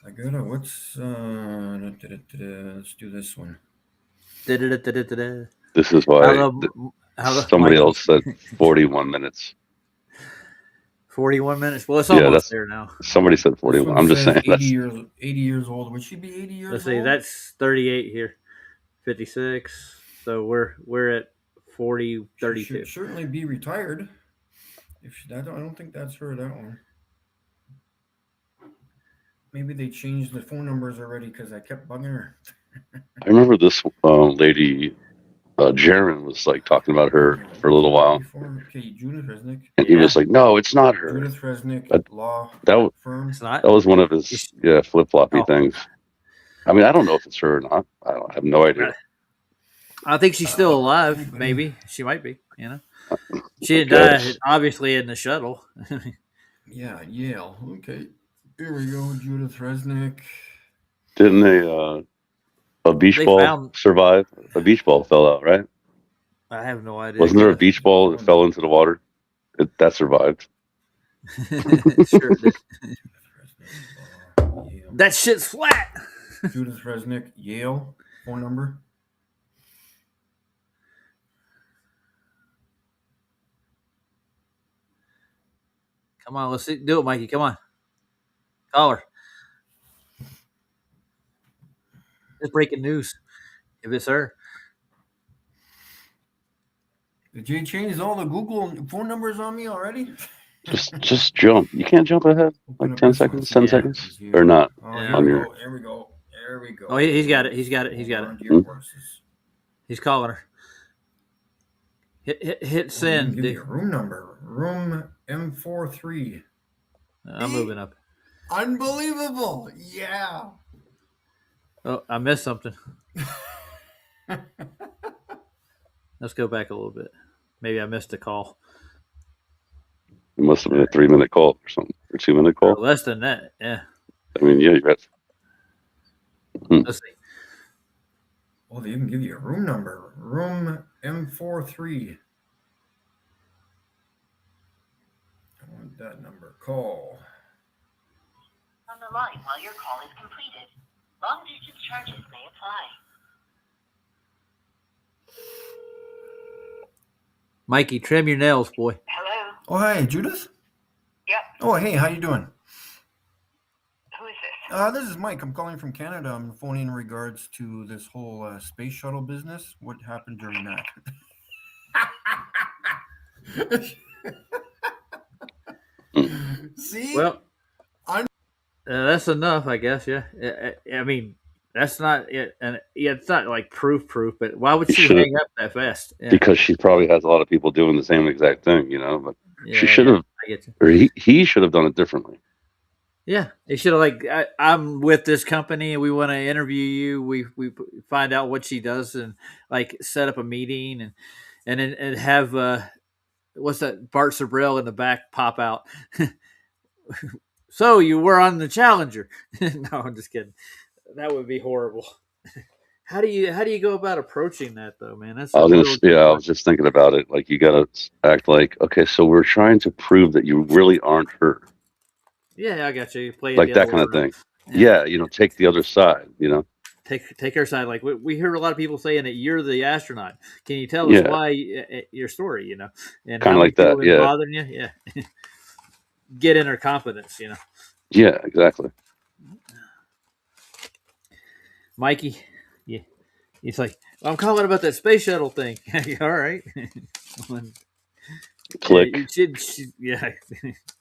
I gotta. Let's do this one. Da-da-da-da-da-da. This is why somebody else said 41 minutes. 41 minutes. Well, it's Yeah, almost there now. Somebody said 41. I'm just saying. 80 years old. Would she be 80 years old? Let's see. That's 38 here. 56. So we're at 40, 32. She should certainly be retired. I don't think that's her, that one. Maybe they changed the phone numbers already because I kept bugging her. I remember this lady, Jaron, was like talking about her for a little while. Okay, Judith Resnick. And he was like, no, it's not her. Judith Resnick, law firm. It's not? That was one of his flip-floppy things. I mean, I don't know if it's her or not. I have no idea. I think she's still alive. Maybe. She might be, She didn't die, obviously, in the shuttle. Yeah, Yale. Okay. Here we go, Judith Resnick. Didn't a beach ball survive? A beach ball fell out, right? I have no idea. Wasn't there a beach ball that fell into the water? That survived. Sure did. That shit's flat. Judith Resnick, Yale. Phone number. Come on, let's do it, Mikey. Come on. Call her. It's breaking news. If it's her. Did you change all the Google phone numbers on me already? Just jump. You can't jump ahead Open like up 10 this one. seconds, See 10 what seconds, happens or here. not Oh, Yeah. here on we your. go. Here we go. There we go. Oh, he's got it. He's got it. He's got it. Hold on to your horses. He's calling her. Hit Oh, you can send. give me a room number. Room M43. I'm moving up. Unbelievable. Yeah. Oh, I missed something. Let's go back a little bit. Maybe I missed a call. It must have been a 3-minute call or something, or 2-minute Or call. less than that. Yeah. I mean, yeah, you're at. Let's see. Oh, they even give you a room number. Room M43. I want that number. Call. On the line while your call is completed. Long distance charges may apply. Mikey, trim your nails, boy. Hello? Oh, hi, Judith? Yep. Oh, hey, how you doing? Who is this? This is Mike. I'm calling from Canada. I'm phoning in regards to this whole space shuttle business. What happened during that? See? Well, that's enough, I guess. Yeah. I mean, that's not it, and yeah, it's not like proof. But why would You she should've- hang up that fast? Yeah. Because she probably has a lot of people doing the same exact thing, but she should have, I get you. or he should have done it differently. Yeah, they should have I'm with this company and we want to interview you. We find out what she does and set up a meeting and have what's that Bart Sabrell in the back pop out. So you were on the Challenger. No, I'm just kidding. That would be horrible. How do you go about approaching that though, man? That's I was just thinking about it. Like, you gotta act like, okay, so we're trying to prove that you really aren't her. Yeah, I got you. Play it Like the that other kind of way around. thing. Yeah, take the other side. Take her side. Like we hear a lot of people saying that you're the astronaut. Can you tell us Yeah. why your story? And Kinda how many like that, people been yeah. bothering you? Yeah. Get in her confidence. Yeah, exactly. Mikey, yeah, he's like, I'm calling about that space shuttle thing. All right. Click. Yeah,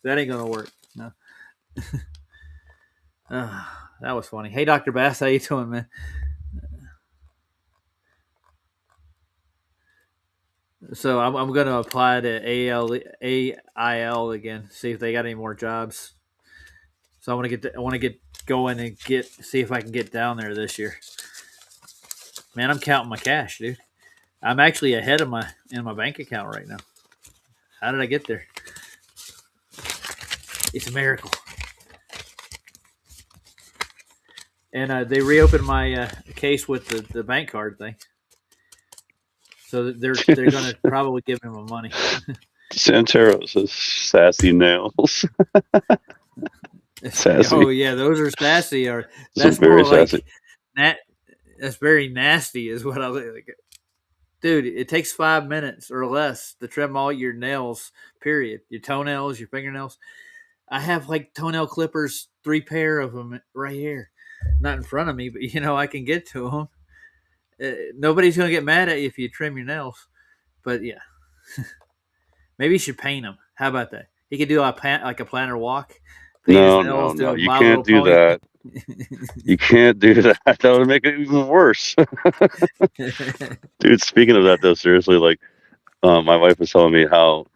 that ain't gonna work. No. That was funny. Hey, Dr. Bass, how you doing, man? So I'm going to apply to AIL again, see if they got any more jobs. So I want to get going and see if I can get down there this year. Man, I'm counting my cash, dude. I'm actually ahead of my bank account right now. How did I get there? It's a miracle. And they reopened my case with the bank card thing. So they're going to probably give him money. Santero says sassy nails. Sassy. Oh yeah, those are sassy. Or That's very sassy. That's very nasty, is what I like. Dude, it takes 5 minutes or less to trim all your nails. Period. Your toenails, your fingernails. I have toenail clippers, 3 pair of them right here, not in front of me, but I can get to them. Nobody's gonna get mad at you if you trim your nails, but yeah, maybe you should paint them. How about that? He could do a plantar walk. No. You can't do that. You can't do that. That would make it even worse. Dude, speaking of that though, seriously, my wife was telling me how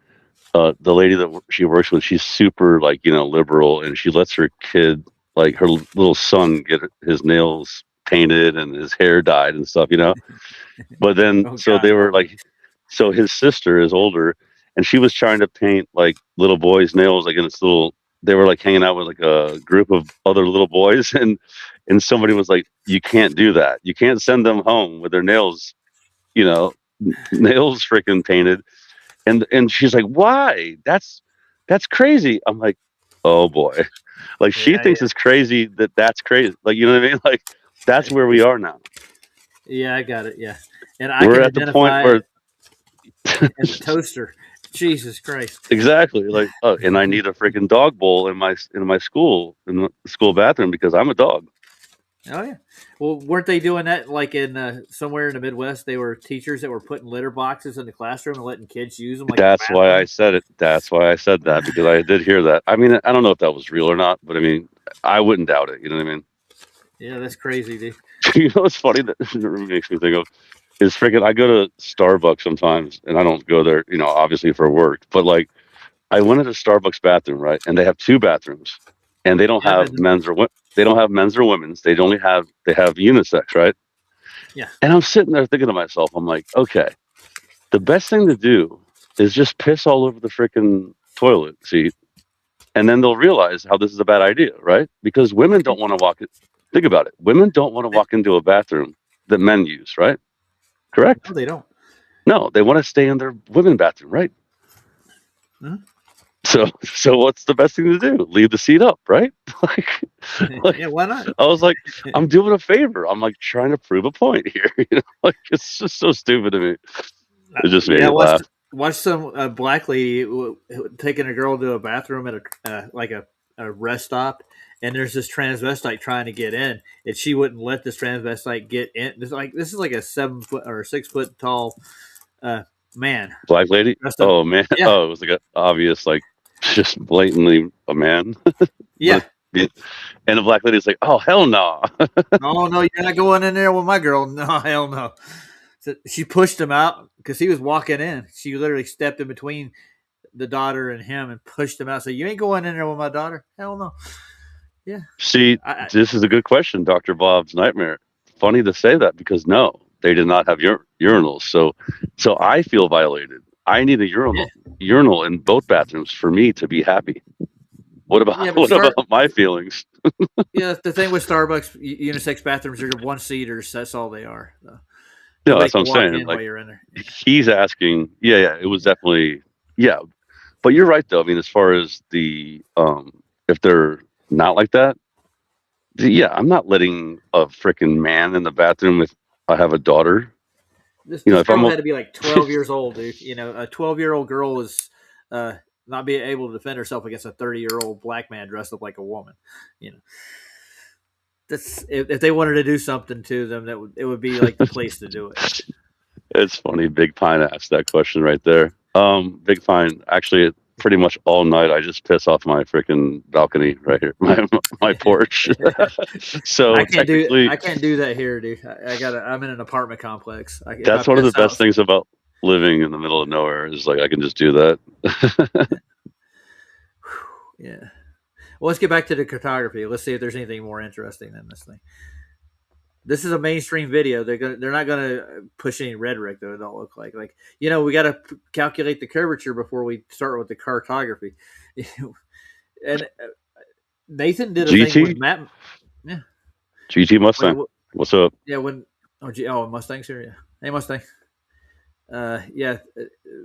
the lady that she works with, she's super liberal, and she lets her kid, her little son, get his nails painted and his hair dyed and stuff, But then, they were so his sister is older, and she was trying to paint little boys' nails, in this little. They were hanging out with a group of other little boys, and somebody was like, "You can't do that. You can't send them home with their nails, nails freaking painted." And she's like, "Why? That's crazy." I'm like, "Oh boy." She thinks it's crazy that's crazy. You know what I mean? That's where we are now. Yeah, I got it. Yeah, and We're at the point where and the toaster. Jesus Christ. Exactly. Like, and I need a freaking dog bowl in my school bathroom because I'm a dog. Oh yeah. Well, weren't they doing that like in somewhere in the Midwest? They were teachers that were putting litter boxes in the classroom and letting kids use them like in the That's why I bathroom. said it. That's why I said that, because I did hear that. I mean, I don't know if that was real or not, but I mean, I wouldn't doubt it. You know what I mean? Yeah, that's crazy, dude. You know what's funny that it makes me think of is freaking. I go to Starbucks sometimes, and I don't go there, obviously for work, but like I went into Starbucks bathroom, right? And they have two bathrooms, and they don't Yeah, I've have been. they don't have men's or women's. They have unisex, right? Yeah. And I'm sitting there thinking to myself, I'm like, okay, the best thing to do is just piss all over the freaking toilet seat, and then they'll realize how this is a bad idea, right? Because women don't want to walk it. Think about it. Women don't want to walk into a bathroom that men use, right? Correct? No, they don't. No, they want to stay in their women bathroom, right? Mhm. So what's the best thing to do? Leave the seat up, right? like, like Yeah, why not? I was like, I'm doing a favor. I'm like trying to prove a point here. Like it's just so stupid to me. It just made Yeah, me laugh. watch some black lady taking a girl to a bathroom at a rest stop, and there's this transvestite trying to get in, and she wouldn't let this transvestite get in. This is like a 7 foot or 6 foot tall uh, man Black lady? dressed up. Oh man. Yeah, Oh, it was like a obvious, like just blatantly a man. yeah. And the black lady's like, oh hell no. Oh no, you're not going in there with my girl. No, hell no. So she pushed him out because he was walking in. She literally stepped in between the daughter and him and pushed him out. So you ain't going in there with my daughter. Hell no. Yeah. See, I this is a good question, Dr. Bob's nightmare. Funny to say that because no, they did not have urinals. So I feel violated. I need a yeah. urinal in both bathrooms for me to be happy. What about Yeah, but what about my feelings? yeah, the thing with Starbucks unisex bathrooms are one seaters. That's all they are. No, Nobody that's what can I'm walk saying. in while Like you're in there. he's asking, yeah, it was definitely, yeah. But you're right though. I mean, as far as the if they're not like that, yeah, I'm not letting a freaking man in the bathroom if I have a daughter. This If I'm girl a, had to be like 12 years old, dude. A 12-year-old girl is uh, not being able to defend herself against a 30-year-old black man dressed up like a woman. You know, that's if they wanted to do something to them, it would be like the place to do it. it's funny. Big Pine asked that question right there. Big Pine, actually, pretty much all night I just piss off my freaking balcony right here, my porch. So technically, I can't do that here, dude. I'm in an apartment complex. If I that's one of the piss best out, things about living in the middle of nowhere is like I can just do that. yeah. Well, let's get back to the cartography. Let's see if there's anything more interesting than this thing. This is a mainstream video. They're not gonna push any rhetoric though. It don't look like we got to calculate the curvature before we start with the cartography. And Nathan did a thing with GT, map. Yeah. GT Mustang. When, What's up? yeah. Mustang's here. Yeah. Hey Mustang. Yeah.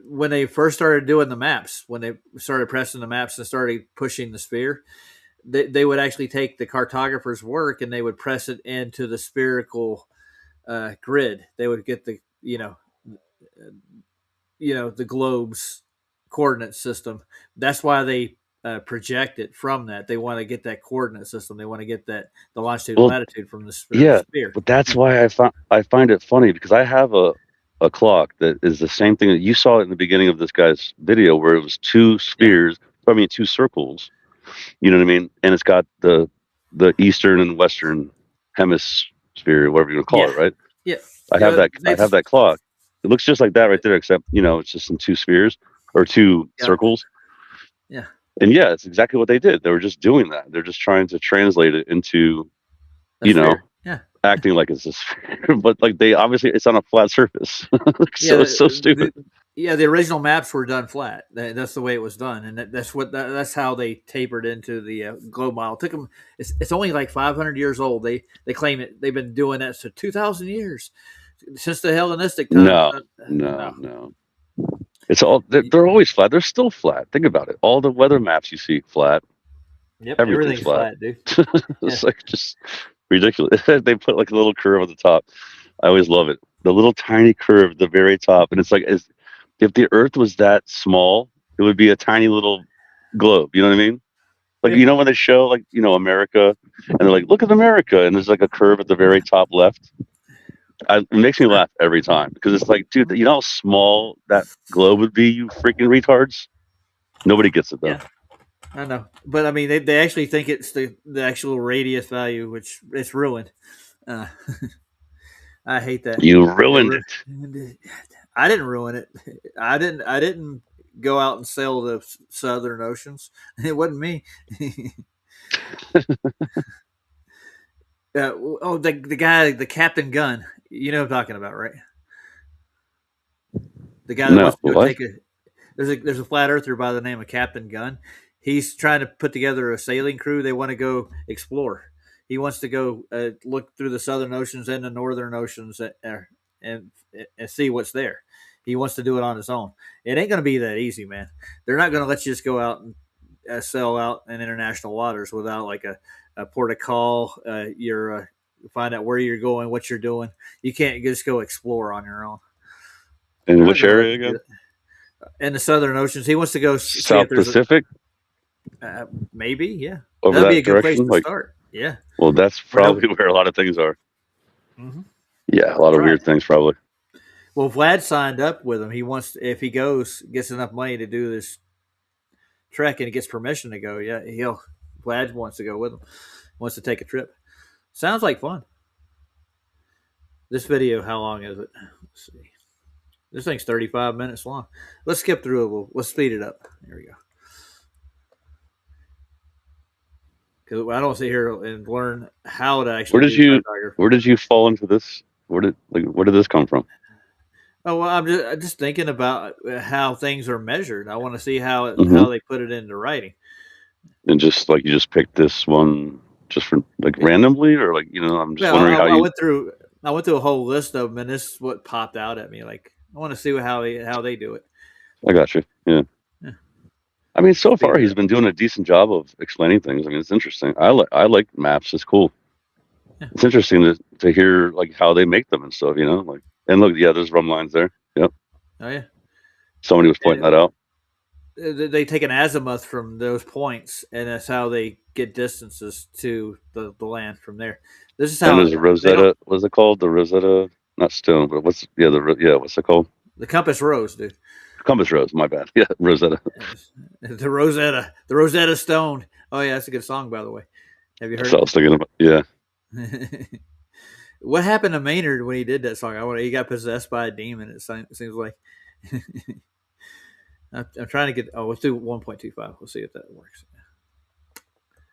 When they first started doing the maps, when they started pressing the maps and started pushing the sphere, they would actually take the cartographer's work and they would press it into the spherical grid. They would get the globe's coordinate system. That's why they project it from that. They want to get that coordinate system. They want to get the longitude and Well, latitude from the yeah, sphere. but that's why I find it funny because I have a clock that is the same thing that you saw in the beginning of this guy's video where it was two Yeah, spheres, I mean two circles. You know what I mean? And it's got the eastern and western hemisphere, whatever you want to call yeah, it, right? yeah. I have that clock. It looks just like that right there, except it's just in two spheres or two Yeah, circles. yeah. And yeah, it's exactly what they did. They were just doing that. They're just trying to translate it into, The you know, sphere. Yeah, acting like it's a sphere, but like they obviously it's on a flat surface. yeah. So it's so stupid. The original maps were done flat. That's the way it was done, and that's how they tapered into the globe model. It took them. It's only like 500 years old. They claim it. They've been doing that for 2,000 years since the Hellenistic times. No, No. no, no. It's all they're always flat. They're still flat. Think about it. All the weather maps you see flat. Yep, Everything's everything's flat. flat, dude. Yeah. It's like just ridiculous. They put like a little curve at the top. I always love it. The little tiny curve at the very top, and it's if the Earth was that small, it would be a tiny little globe. You know what I mean? Like, you know, when they show, like, you know, America, and they're like, look at America, and there's like a curve at the very top left. It makes me laugh every time because it's like, dude, you know how small that globe would be, you freaking retards? Nobody gets it, though. Yeah, I know. But I mean, they actually think it's the actual radius value, which it's ruined. Uh, I hate that. You ruined it. I didn't ruin it. I didn't go out and sail the southern oceans. It wasn't me. The guy, the Captain Gun. You know what I'm talking about, right? The guy that No, wants to go what? take a there's a flat earther by the name of Captain Gunn. He's trying to put together a sailing crew. They want to go explore. He wants to go look through the southern oceans and the northern oceans and see what's there. He wants to do it on his own. It ain't going to be that easy, man. They're not going to let you just go out and sail out in international waters without like a port of call. You're find out where you're going, what you're doing. You can't just go explore on your own. In They're not which gonna let area you do again? it. In the southern oceans. He wants to go see South if there's Pacific? maybe, yeah. Over That'd be a that good place direction? to Like, start. Yeah. well, that's Or no. probably where a lot of things are. Mhm. Yeah, a lot of Try weird it. things, probably. Well, Vlad signed up with him. He wants, if he goes, gets enough money to do this trek and he gets permission to go. Yeah, Vlad wants to go with him. Wants to take a trip. Sounds like fun. This video, how long is it? Let's see. This thing's 35 minutes long. Let's skip through it. Let's speed it up. Here we go. Because I don't sit here and learn how to actually do cartography. Where did you fall into this? Where did this come from? Oh well, I'm just thinking about how things are measured. I want to see how Mm-hmm. they put it into writing. And just like you just picked this one just for like randomly, or like, you know, I'm just Well, wondering how I you. went through a whole list of them, and this is what popped out at me. Like I want to see how they do it. I got you. Yeah. Yeah. I mean, so far Speed it he's up. been doing a decent job of explaining things. I mean, it's interesting. I like maps. It's cool. Yeah. It's interesting to hear like how they make them and stuff. You know, like, and look, yeah, there's rum lines there. Yep. Oh yeah. Somebody was pointing that out. They take an azimuth from those points, and that's how they get distances to the land from there. This is And how there's a Rosetta. What's it called? The Rosetta, not stone, but what's what's it called? the compass rose, dude. Compass rose. My bad. Yeah, Rosetta. The Rosetta Stone. Oh yeah, that's a good song, by the way. Have you heard That's what I was thinking about. Yeah. it? What happened to Maynard when he did that song? He got possessed by a demon. It seems like. I'm trying to get. Oh, let's do 1.25. We'll see if that works.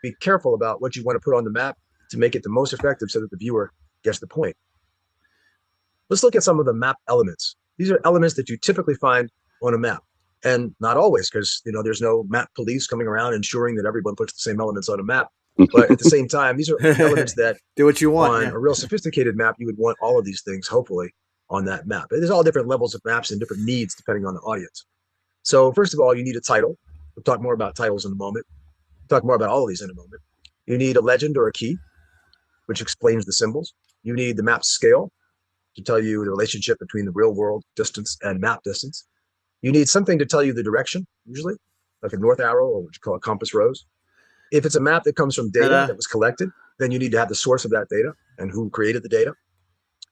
Be careful about what you want to put on the map to make it the most effective so that the viewer gets the point. Let's look at some of the map elements. These are elements that you typically find on a map, and not always, because there's no map police coming around ensuring that everyone puts the same elements on a map. But at the same time, these are elements that do what you want. On Yeah. a real sophisticated map, you would want all of these things, hopefully, on that map. There's all different levels of maps and different needs depending on the audience. So first of all, you need a title. We'll talk more about titles in a moment. We'll talk more about all of these in a moment. You need a legend or a key, which explains the symbols. You need the map scale to tell you the relationship between the real world distance and map distance. You need something to tell you the direction, usually, like a north arrow or what you call a compass rose. If it's a map that comes from data that was collected, then you need to have the source of that data and who created the data.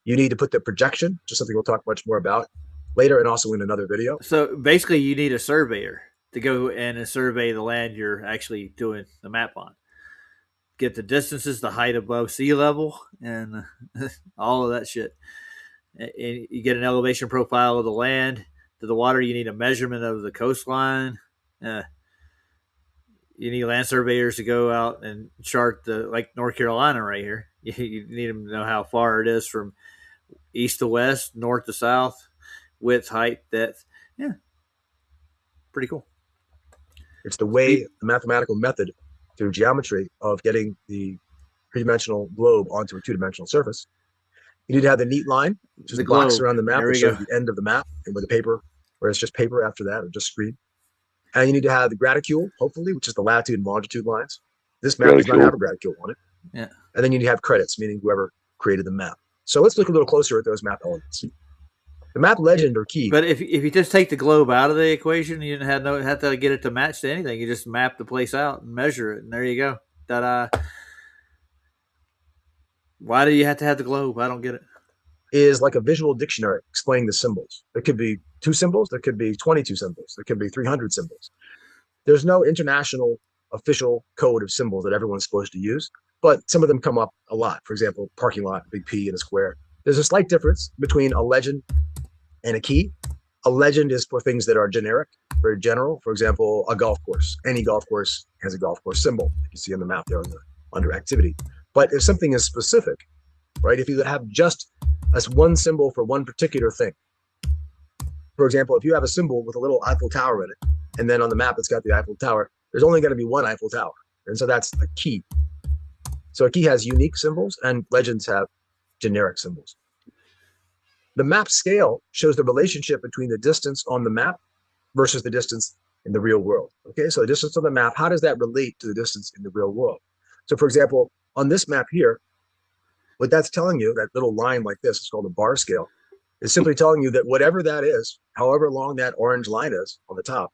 You need to put the projection, which is something we'll talk much more about later and also in another video. So basically, you need a surveyor to go in and survey the land you're actually doing the map on. Get the distances, the height above sea level, and all of that shit. And you get an elevation profile of the land. To the water, you need a measurement of the coastline. You need land surveyors to go out and chart like North Carolina right here. You need them to know how far it is from east to west, north to south, width, height, depth. Yeah, pretty cool. It's the way, the mathematical method through geometry of getting the three-dimensional globe onto a two-dimensional surface. You need to have the neat line, which is the box around the map that shows the end of the map, and with the paper, where it's just paper after that, or just screen. And you need to have the graticule, hopefully, which is the latitude and longitude lines. This map does not have a graticule on it. Yeah. And then you need to have credits, meaning whoever created the map. So let's look a little closer at those map elements. The map legend or key But if you just take the globe out of the equation, you didn't have to get it to match to anything. You just map the place out and measure it, and there you go. Ta-da! Why do you have to have the globe? I don't get it. is like a visual dictionary explaining the symbols. There could be 2 symbols, there could be 22 symbols, there could be 300 symbols. There's no international official code of symbols that everyone's supposed to use, but some of them come up a lot. For example, parking lot, big P and a square. There's a slight difference between a legend and a key. A legend is for things that are generic, very general. For example, a golf course. Any golf course has a golf course symbol. You can see on the map there under activity. But if something is specific, right? If you have just as one symbol for one particular thing. For example, if you have a symbol with a little Eiffel Tower in it, and then on the map it's got the Eiffel Tower, there's only going to be one Eiffel Tower. And so that's a key. So a key has unique symbols and legends have generic symbols. The map scale shows the relationship between the distance on the map versus the distance in the real world. Okay, so the distance on the map, how does that relate to the distance in the real world? So for example, on this map here, what that's telling you, that little line like this, it's called a bar scale, is simply telling you that whatever that is, however long that orange line is on the top,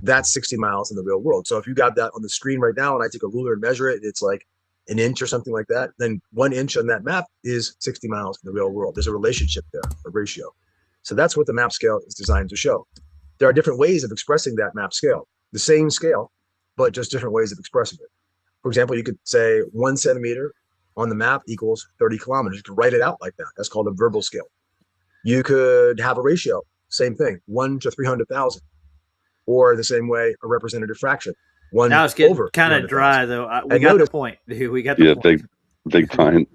that's 60 miles in the real world. So if you got that on the screen right now and I take a ruler and measure it, it's like an inch or something like that, then 1 inch on that map is 60 miles in the real world. There's a relationship there, a ratio. So that's what the map scale is designed to show. There are different ways of expressing that map scale, the same scale, but just different ways of expressing it. For example, you could say 1 centimeter on the map equals 30 kilometers. You can write it out like that. That's called a verbal scale. You could have a ratio, same thing, 1 to 300,000, or the same way, a representative fraction. Now it's getting kind of dry, though. We got the point, dude. We got the point. Big Pine.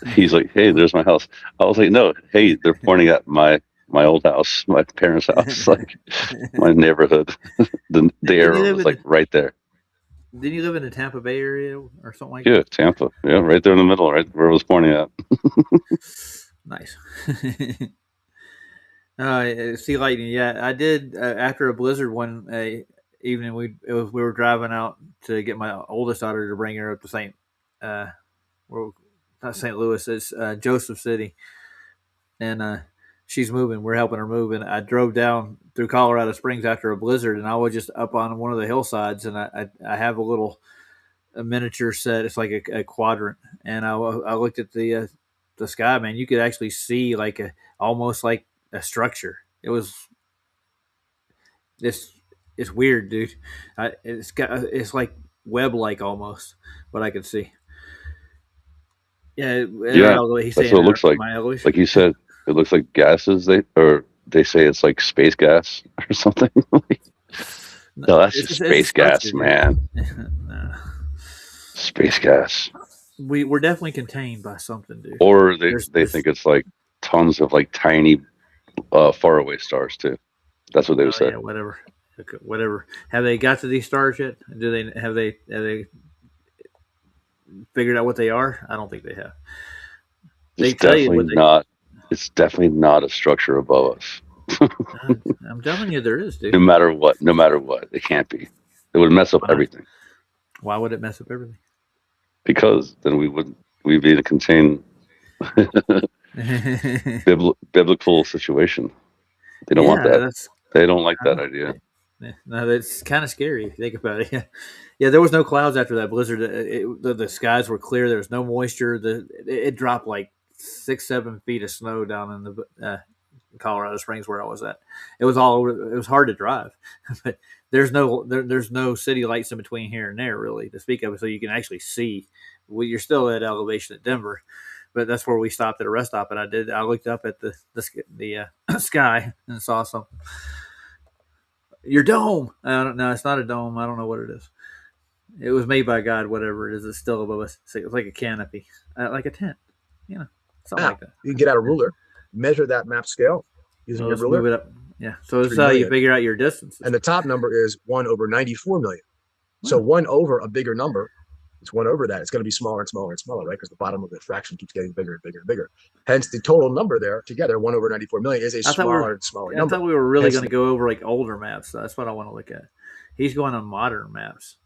He's like, hey, there's my house. I was like, no, hey, they're pointing at my old house, my parents' house, like my neighborhood. the arrow was like right there. Didn't you live in the Tampa Bay area or something like that? Yeah, Tampa. Yeah, right there in the middle, right where I was pointing at. Nice. Sea lightning. Yeah, I did after a blizzard one evening. We were driving out to get my oldest daughter to bring her up to not St. Louis. It's Joseph City, and she's moving. We're helping her move, and I drove down through Colorado Springs after a blizzard, and I was just up on one of the hillsides, and I have a miniature set. It's like a quadrant, and I looked at the sky. Man, you could actually see like almost like a structure. It's weird, dude. It's like web like almost, but I could see. Yeah, that's what it looks like. Like you said, it looks like gases. They say it's like space gas or something. No, that's just space gas, man. No. Space gas. We're definitely contained by something, dude. Or they think it's like tons of like tiny, faraway stars too. That's what they would say. Yeah, whatever. Okay, whatever. Have they got to these stars yet? Have they figured out what they are? I don't think they have. It's definitely not a structure above us. I'm telling you, there is, dude. No matter what, it can't be. It would mess up everything. Why would it mess up everything? Because then we'd be in a contained biblical situation. They don't want that. They don't like that idea. No, that's kind of scary if you think about it. Yeah, there was no clouds after that blizzard. The skies were clear. There was no moisture. It dropped like 6-7 feet of snow down in the Colorado Springs where I was at. It was hard to drive, but there's no city lights in between here and there really to speak of, so you can actually see. You're still at elevation at Denver, but that's where we stopped at a rest stop, and I looked up at the sky and saw something. Your dome. I don't know. It's not a dome. I don't know what it is. It was made by God, whatever it is. It's still above us. It's like a canopy, like a tent. Something like that. You can get out a ruler, measure that map scale using your ruler. Move it up. Yeah. So this is how you figure out your distance. And the top number is 1 over 94 million. So 1 over a bigger number. It's 1 over that. It's going to be smaller and smaller and smaller, right? Because the bottom of the fraction keeps getting bigger and bigger and bigger. Hence, the total number there together, 1 over 94 million, is a smaller and smaller number. I thought we were really going to go over like older maps. So that's what I want to look at. He's going on modern maps.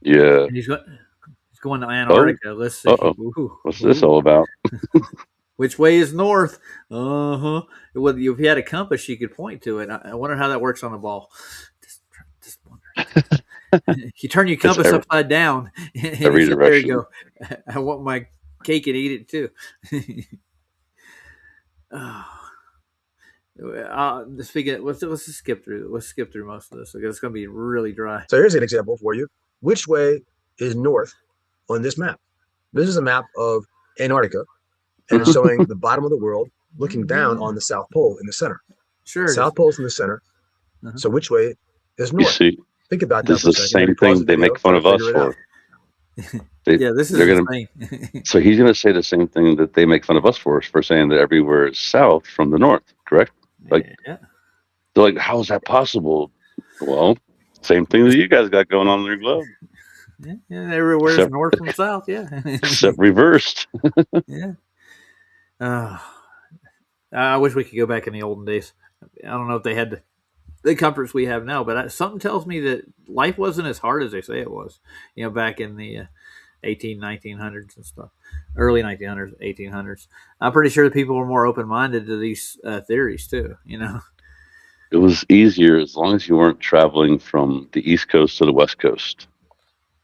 Yeah. And he's going to Antarctica. Let's see. What's this all about? Which way is north? Uh-huh. Well, if you had a compass, you could point to it. I wonder how that works on a ball. Just wondering. You turn your It's compass upside down, and every you say, there you direction. go. I want my cake and eat it too. Speaking of, let's just skip through. Let's skip through most of this because it's going to be really dry. So here's an example for you. Which way is north on this map? This is a map of Antarctica, and it's showing the bottom of the world looking down on the South Pole in the center. Sure. South Pole's in the center. So which way is north? You see, Think about that this for a is the second. Maybe same pause thing the they video, make fun try of to us figure it out. for. Yeah, this is they're gonna. insane. So he's going to say the same thing that they make fun of us for saying that everywhere is south from the north, correct? Like, Yeah. they're like, how is that possible? Well, same thing that you guys got going on in your globe, Yeah, everywhere's except north from south. Yeah. except reversed. Yeah. I wish we could go back in the olden days. I don't know if they had the comforts we have now, but something tells me that life wasn't as hard as they say it was. Back in the 1900s and stuff, early 1900s, 1800s. I'm pretty sure that people were more open minded to these theories too. It was easier as long as you weren't traveling from the East Coast to the West Coast.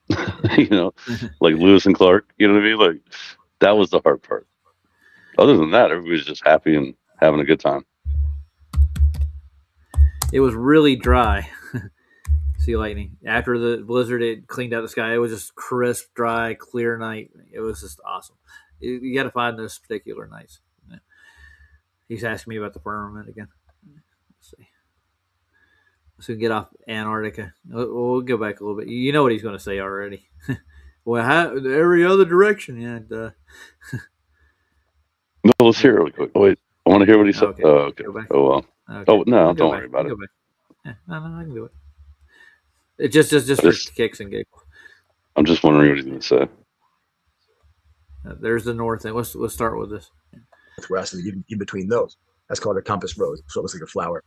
Like Lewis and Clark. You know what I mean? Like, that was the hard part. Other than that, everybody's just happy and having a good time. It was really dry. Sea lightning. After the blizzard, it cleaned out the sky. It was just crisp, dry, clear night. It was just awesome. You got to find those particular nights. He's asking me about the firmament again. Let's see. So get off Antarctica. We'll go back a little bit. You know what he's going to say already. Well, every other direction. Yeah. No, let's hear it really quick. Oh, wait, I want to hear what he said. Okay. Oh, okay. Go back. Oh, well. Okay. Oh, no, Go don't back. worry about it. Go back. Yeah, no, I can do it. It just for kicks and giggles. I'm just wondering what he's going to say. There's the north end. Let's start with this. West and in between those. That's called a compass rose. So it looks like a flower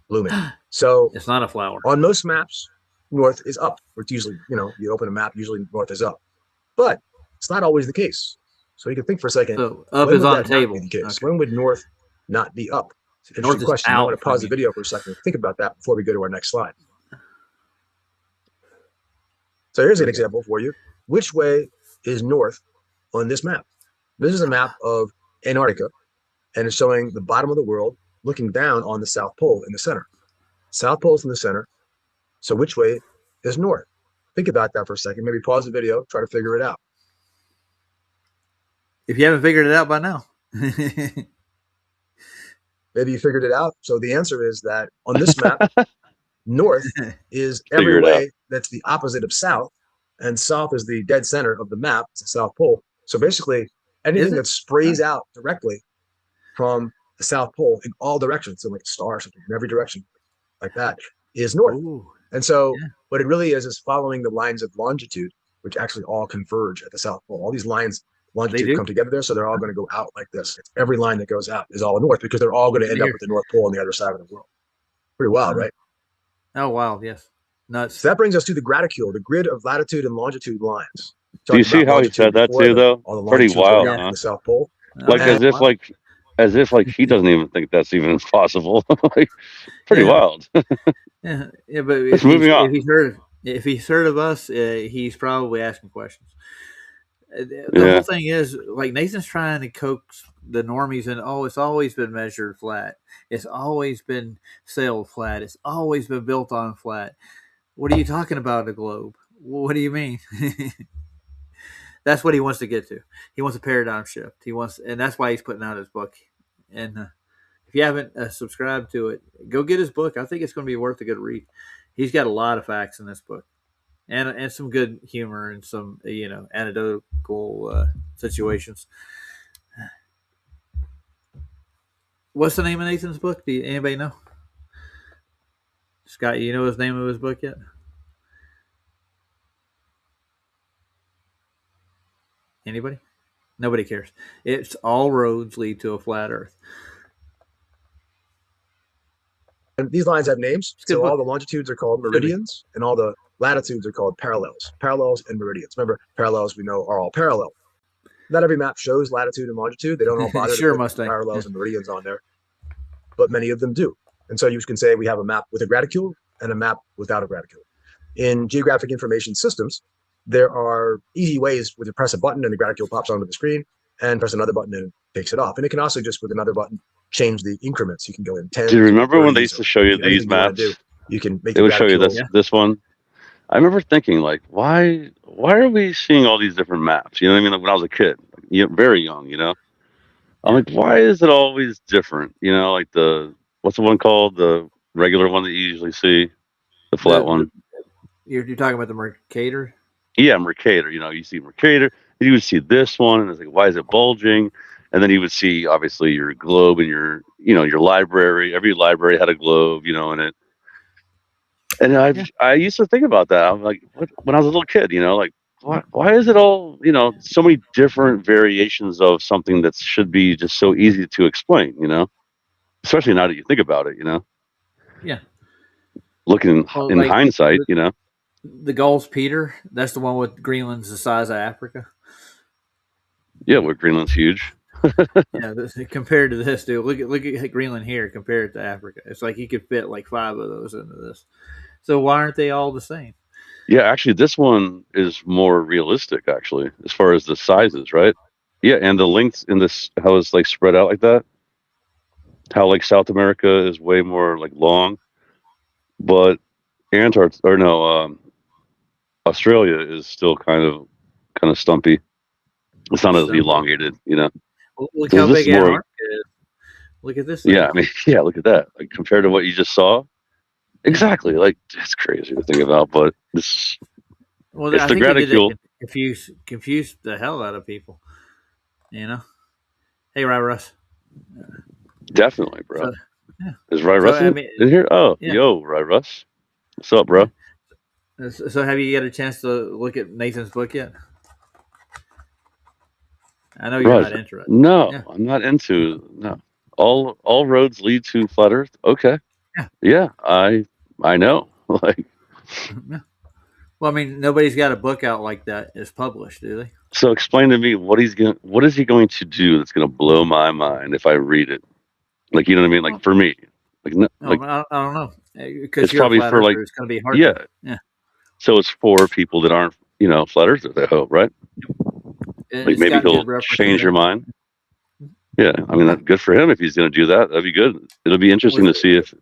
blooming. So It's not a flower. on most maps, north is up. It's usually, you open a map, usually north is up. But it's not always the case. So you can think for a second. So up when is would on that the not table. be the case? Okay. When would north not be up? It's an North interesting is question. I out want to pause from the video for a second. Think about that before we go to our next slide. So here's an example for you. Which way is north on this map? This is a map of Antarctica, and it's showing the bottom of the world looking down on the South Pole in the center. South Pole's in the center. So which way is north? Think about that for a second. Maybe pause the video, try to figure it out. If you haven't figured it out by now. Maybe you figured it out. So the answer is that on this map, north is Figure every it way that's the opposite of south, and south is the dead center of the map. It's the South Pole. So basically, anything that sprays out directly from the South Pole in all directions, so like a star or something in every direction, like that, is north. Ooh. And so what it really is following the lines of longitude, which actually all converge at the South Pole. All these lines longitude come together there, so they're all going to go out like this. Every line that goes out is all north because they're all going to end up at the North Pole on the other side of the world. Pretty wild, right? Oh, wow, yes. Nuts. So that brings us to the graticule, the grid of latitude and longitude lines. Do you see how he said that too, though? Pretty wild, huh? The South Pole. Like as if he doesn't even think that's even possible. Like, pretty wild. Yeah, but moving on. If he's heard of us, he's probably asking questions. The whole thing is, like, Nathan's trying to coax the normies, and it's always been measured flat. It's always been sailed flat. It's always been built on flat. What are you talking about, the globe? What do you mean? That's what he wants to get to. He wants a paradigm shift. And that's why he's putting out his book. And if you haven't subscribed to it, go get his book. I think it's going to be worth a good read. He's got a lot of facts in this book. And some good humor and some, anecdotal situations. What's the name of Nathan's book? Do anybody know? Scott, you know his name of his book yet? Anybody? Nobody cares. It's All Roads Lead to a Flat Earth. And these lines have names. So all the longitudes are called meridians, and all the latitudes are called parallels. Parallels and meridians. Remember, parallels we know are all parallel. not every map shows latitude and longitude. They don't all bother Sure, to put Mustang. parallels and meridians on there, but many of them do. And so you can say we have a map with a graticule and a map without a graticule. In geographic information systems, there are easy ways where you press a button and the graticule pops onto the screen, and press another button and it takes it off. And it can also just with another button change the increments. You can go in 10s. Do you remember when they 30s, used to show you anything these you wanna maps? do, you can make They the would show you graticule. this one. I remember thinking like, why are we seeing all these different maps? You know what I mean? Like when I was a kid, very young, you know. I'm like, why is it always different? You know, like what's the one called? The regular one that you usually see, the flat one. You're talking about the Mercator? Yeah, Mercator. You know, you see Mercator, and you would see this one, and it's like, why is it bulging? And then you would see obviously your globe and your library. Every library had a globe, in it. And I used to think about that. I'm like, when I was a little kid, like, why is it all, so many different variations of something that should be just so easy to explain, especially now that you think about it, Yeah. looking in like hindsight, the Gulls Peter, that's the one with Greenland's the size of Africa. Yeah, where Greenland's huge. Yeah, compared to this, dude, look at Greenland here compared to Africa. It's like you could fit like 5 of those into this. So why aren't they all the same? Yeah, actually, this one is more realistic, actually, as far as the sizes, right? Yeah, and the lengths in this, how it's like spread out like that. How like South America is way more like long, but Australia is still kind of stumpy. It's not as elongated, Well, look how big Antarctica is. Look at this thing. Yeah, I mean, yeah, look at that. Like compared to what you just saw. Exactly. Like it's crazy to think about, but it's I the think graticule. Confuse the hell out of people. Hey, Russ. Definitely, bro. So, yeah. Is Russ in here? Oh, yeah. Yo, Russ. What's up, bro? So have you got a chance to look at Nathan's book yet? I know you're not interested. No, I'm not into no. All roads lead to flat Earth. Okay. Yeah, I know. Like. Yeah. Well, I mean, nobody's got a book out like that is published, do they? So explain to me what is he going to do that's going to blow my mind if I read it? Like, you know what I mean? Like for me, like no, like, I don't know. Because it's probably for like it's going to be hard. Yeah. So it's for people that aren't, flat earthers. I hope, right? Like maybe he'll change your mind. Yeah, I mean, that's good for him if he's going to do that. That'd be good. It'll be interesting to see if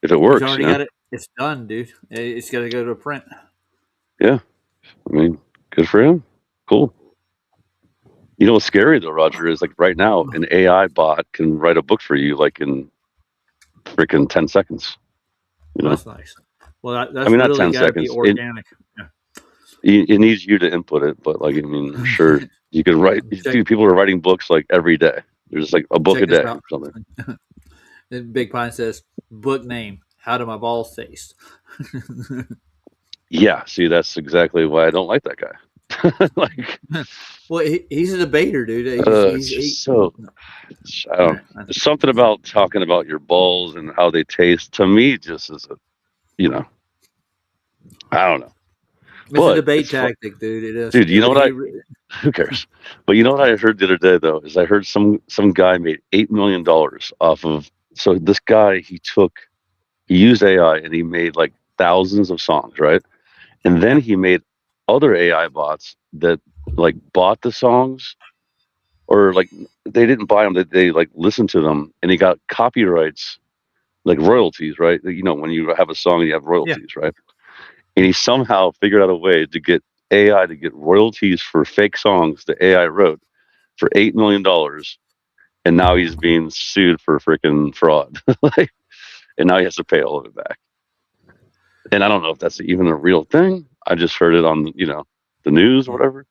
it works. He's already got it. It's done, dude. It's got to go to a print. Yeah, I mean, good for him. Cool. You know what's scary though, Roger, is like right now an AI bot can write a book for you like in freaking 10 seconds. That's nice. Well, that's I mean, not really 10 seconds. Organic. It needs you to input it, but like, I mean, I'm sure you could write. People are writing books like every day. There's like a book a day or something. Then Big Pine says, book name, How Do My Balls Taste? Yeah, see, that's exactly why I don't like that guy. Like, well, he's a debater, dude. There's something about talking about your balls and how they taste to me just as I don't know. It's a debate tactic, dude. It is. Dude, you know what who cares? But you know what I heard the other day though, is I heard some guy made $8 million off of, so this guy, he used AI and he made like thousands of songs, right? And then he made other AI bots that like bought the songs, or like they didn't buy them, they like listened to them, and he got copyrights, like royalties, right? When you have a song, you have royalties, right? And he somehow figured out a way to get AI to get royalties for fake songs that AI wrote for $8 million. And now he's being sued for freaking fraud. And now he has to pay all of it back. And I don't know if that's even a real thing. I just heard it on, the news or whatever.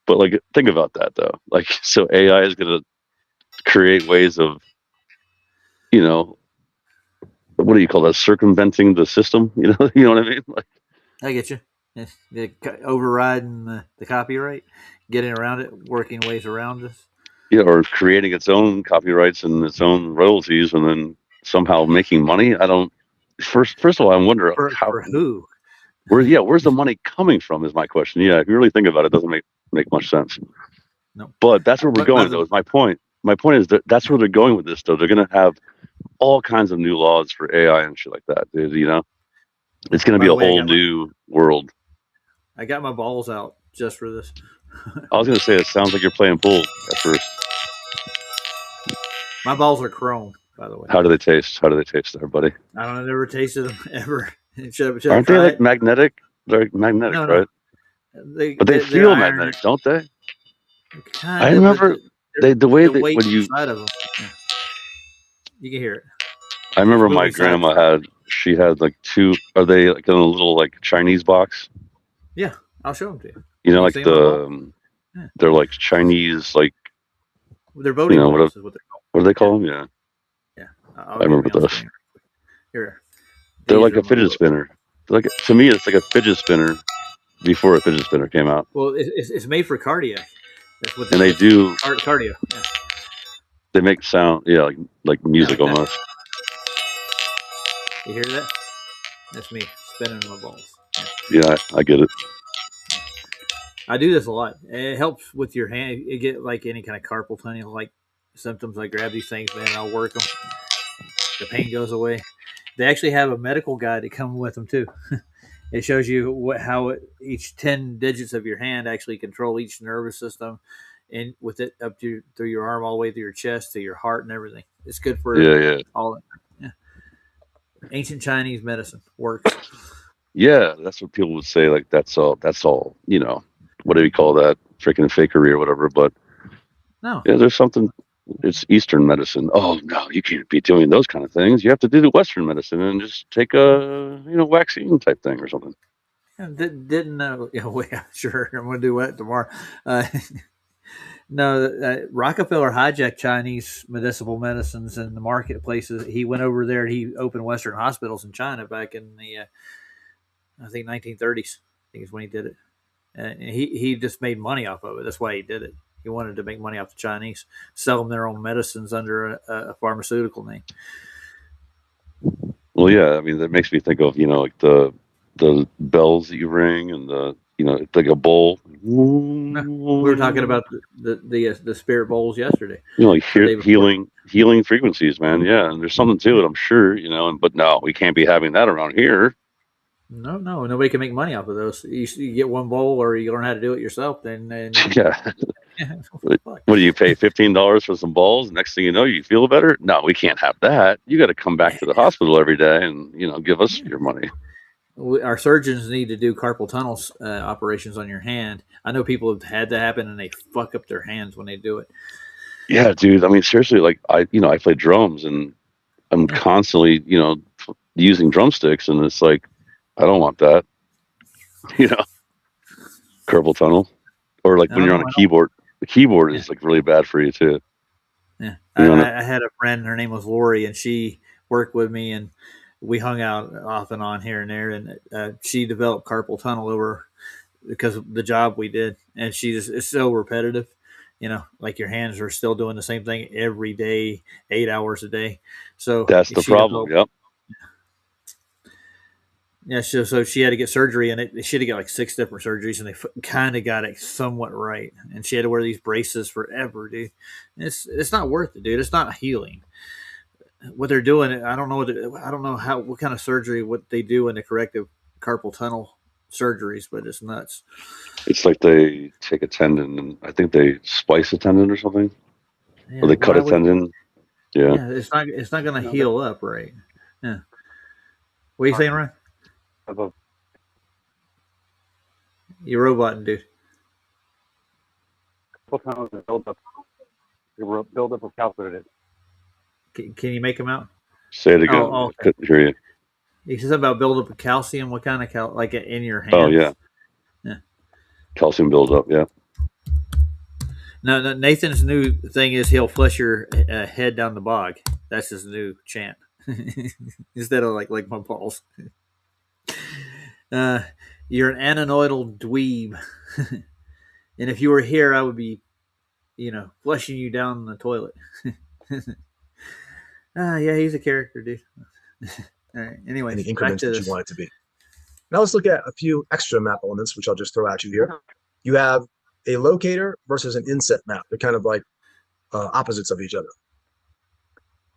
But like, think about that though. Like, so AI is going to create ways of, what do you call that? Circumventing the system. You know what I mean? Like, I get you. Overriding the copyright, getting around it, working ways around this. Yeah, or creating its own copyrights and its own royalties, and then somehow making money. I don't. First of all, I wonder for who. Where's the money coming from? Is my question. Yeah, if you really think about it, it doesn't make much sense. No. But that's where we're going, though. Is my point. My point is that that's where they're going with this, though. They're going to have all kinds of new laws for AI and shit like that, dude. You know, it's going to be a whole new world. I got my balls out just for this. I was going to say, it sounds like you're playing pool at first. My balls are chrome, by the way. How do they taste? How do they taste, everybody? I don't know. Never tasted them ever. Should Aren't they like magnetic? They're magnetic, no, right? But they feel magnetic, don't they? I remember the way that when you inside of them, yeah. You can hear it. I remember my grandma she had like two. Are they like in a little like Chinese box? Yeah, I'll show them to you. You know, like they're like Chinese, like they're voting balls. Is what they're called. What do they call them? Yeah. Yeah, I remember those. Here, they're like a fidget spinner. Like to me, it's like a fidget spinner before a fidget spinner came out. Well, it's made for cardiac. That's what they do cardio. Yeah. They make sound, yeah, like music almost. You hear that? That's me spinning my balls. Yeah, I get it. I do this a lot. It helps with your hand. You get like any kind of carpal tunnel like symptoms. I grab these things, man, and I'll work them. The pain goes away. They actually have a medical guide to come with them too. It shows you how each 10 digits of your hand actually control each nervous system, and with it up through your arm all the way through your chest to your heart and everything. It's good for all. Yeah. Ancient Chinese medicine works. Yeah, that's what people would say. Like that's all. You know, what do you call that? Freaking fakery or whatever. But no, yeah, there's something. It's Eastern medicine. Oh no, you can't be doing those kind of things. You have to do the Western medicine and just take a vaccine type thing or something. Didn't know. Yeah, sure. I'm going to do that tomorrow. No, Rockefeller hijacked Chinese medicinal medicines in the marketplaces. He went over there and he opened Western hospitals in China back in the, I think 1930s. I think is when he did it. And he just made money off of it. That's why he did it. He wanted to make money off the Chinese, sell them their own medicines under a pharmaceutical name. Well, yeah, I mean that makes me think of like the bells that you ring and it's like a bowl. No, we were talking about the spirit bowls yesterday. Like healing frequencies, man. Yeah, and there's something to it, I'm sure. But no, we can't be having that around here. No, nobody can make money off of those. You get one bowl, or you learn how to do it yourself. Then yeah. What do you pay $15 for some balls? Next thing you know, you feel better. No, we can't have that. You got to come back to the hospital every day and give us your money. Our surgeons need to do carpal tunnel operations on your hand. I know people have had that happen, and they fuck up their hands when they do it. Yeah, dude. I mean, seriously, like I play drums, and I'm constantly using drumsticks, and it's like I don't want that. Carpal tunnel, or like when you're on a keyboard. The keyboard is like really bad for you too. Yeah, I had a friend. Her name was Lori, and she worked with me, and we hung out off and on here and there. And she developed carpal tunnel because of the job we did, and it's so repetitive. Like your hands are still doing the same thing every day, 8 hours a day. So that's the problem. Yep. Yeah, so she had to get surgery, and she had to get like 6 different surgeries, and they kind of got it somewhat right. And she had to wear these braces forever, dude. It's not worth it, dude. It's not healing. What they're doing, I don't know. I don't know what kind of surgery what they do in the corrective carpal tunnel surgeries, but it's nuts. It's like they take a tendon, and I think they splice a tendon or something, or they cut a tendon. Yeah, it's not going to heal up, right? Yeah. What are you saying, Ryan? You're roboting, dude. Carpal tunnel build up of calculated. Can you make them out? Say it again. I couldn't hear you. He says about buildup of calcium. What kind of like in your hands? Oh yeah. Calcium buildup. Yeah. No, Nathan's new thing is he'll flush your head down the bog. That's his new chant. Instead of like my balls. You're an anoidal dweeb. And if you were here, I would be, flushing you down the toilet. Yeah, he's a character, dude. All right. Anyway, any increments that you want it to be. Now let's look at a few extra map elements, which I'll just throw at you here. You have a locator versus an inset map. They're kind of like opposites of each other.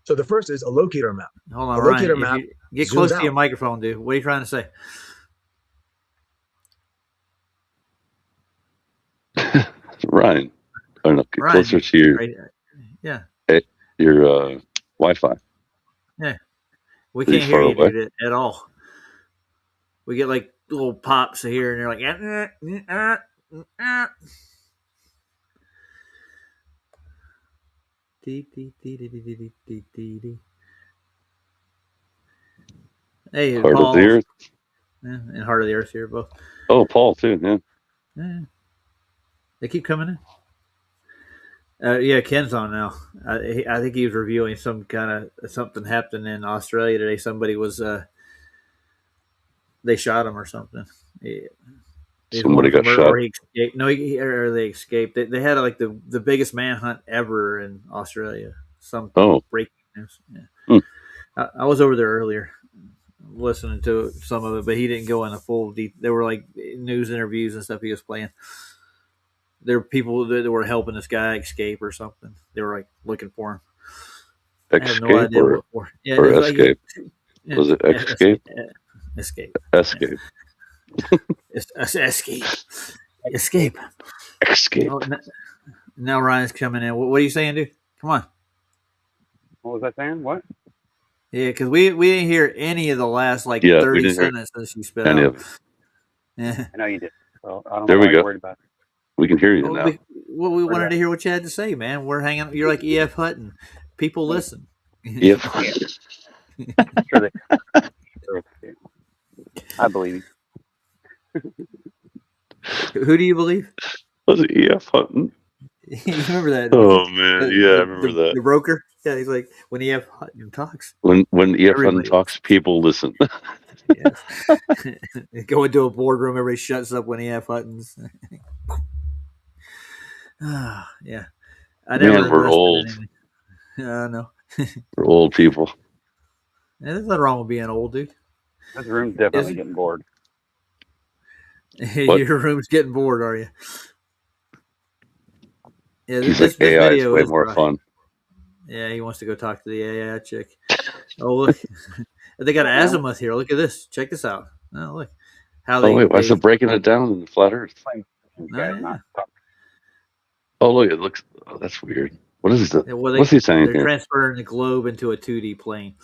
So the first is a locator map. Hold on, a locator Ryan. map If you get zooms close out. to your microphone, dude. What are you trying to say? Ryan, I don't know, get Ryan, closer to your right? Yeah, your Wi-Fi. yeah. We Are you can't hear far you, away? dude, at all. We get like little pops here, and they're like, Hey, Heart of the Paul, Earth. and Heart of the Earth here, both. Oh, Paul too. Yeah. Yeah, they keep coming in. Yeah, Ken's on now. I think he was reviewing some kind of something happened in Australia today. Somebody was they shot him or something. He's Somebody wanted for got murder, shot. or he escaped. No, or they escaped. They had like the biggest manhunt ever in Australia. Some Oh. breaking news. Yeah. Hmm. I was over there earlier, listening to some of it, but he didn't go into full deep. There were like news interviews and stuff he was playing. There were people that were helping this guy escape or something. They were like looking for him. I have no Escape idea or what for. Yeah, or it's like escape? yeah, Was it escape? Escape. Escape. Escape. Escape. Escape. Oh, now Ryan's coming in. What are you saying, dude? Come on. What was I saying? What? Yeah, because we didn't hear any of the last like Yeah, we 30 didn't hear sentences you spit any out. of it. Yeah. I know you did. So I don't know There why we you're go. worried about it. We can hear you Well, now. we wanted to hear what you had to say, man. We're hanging. You're like E.F. Hutton. People listen. Yep. Sure they. I believe you. Who do you believe? Was it E.F. Hutton? You remember that? Oh man, The, yeah, I the, remember the, that. the broker? Yeah, he's like, when E.F. Hutton talks, When E.F. Hutton everybody talks, people listen. yes. Go into a boardroom, everybody shuts up when E.F. Hutton's. Yeah. I never Man, we're invested in old. anything. No. We're old people. Yeah, there's nothing wrong with being old, dude. This room's definitely getting bored. What? Your room's getting bored, are you? Yeah, He's this like, AI is video way is more fun. Yeah, he wants to go talk to the AI chick. Oh, look. They got azimuth here. Look at this. Check this out. Oh, look. How Oh wait, why is it breaking it down in the flat Earth? Yeah. Oh look, it looks. Oh, that's weird. What is the? Well, What's he saying they're here? transferring the globe into a 2D plane.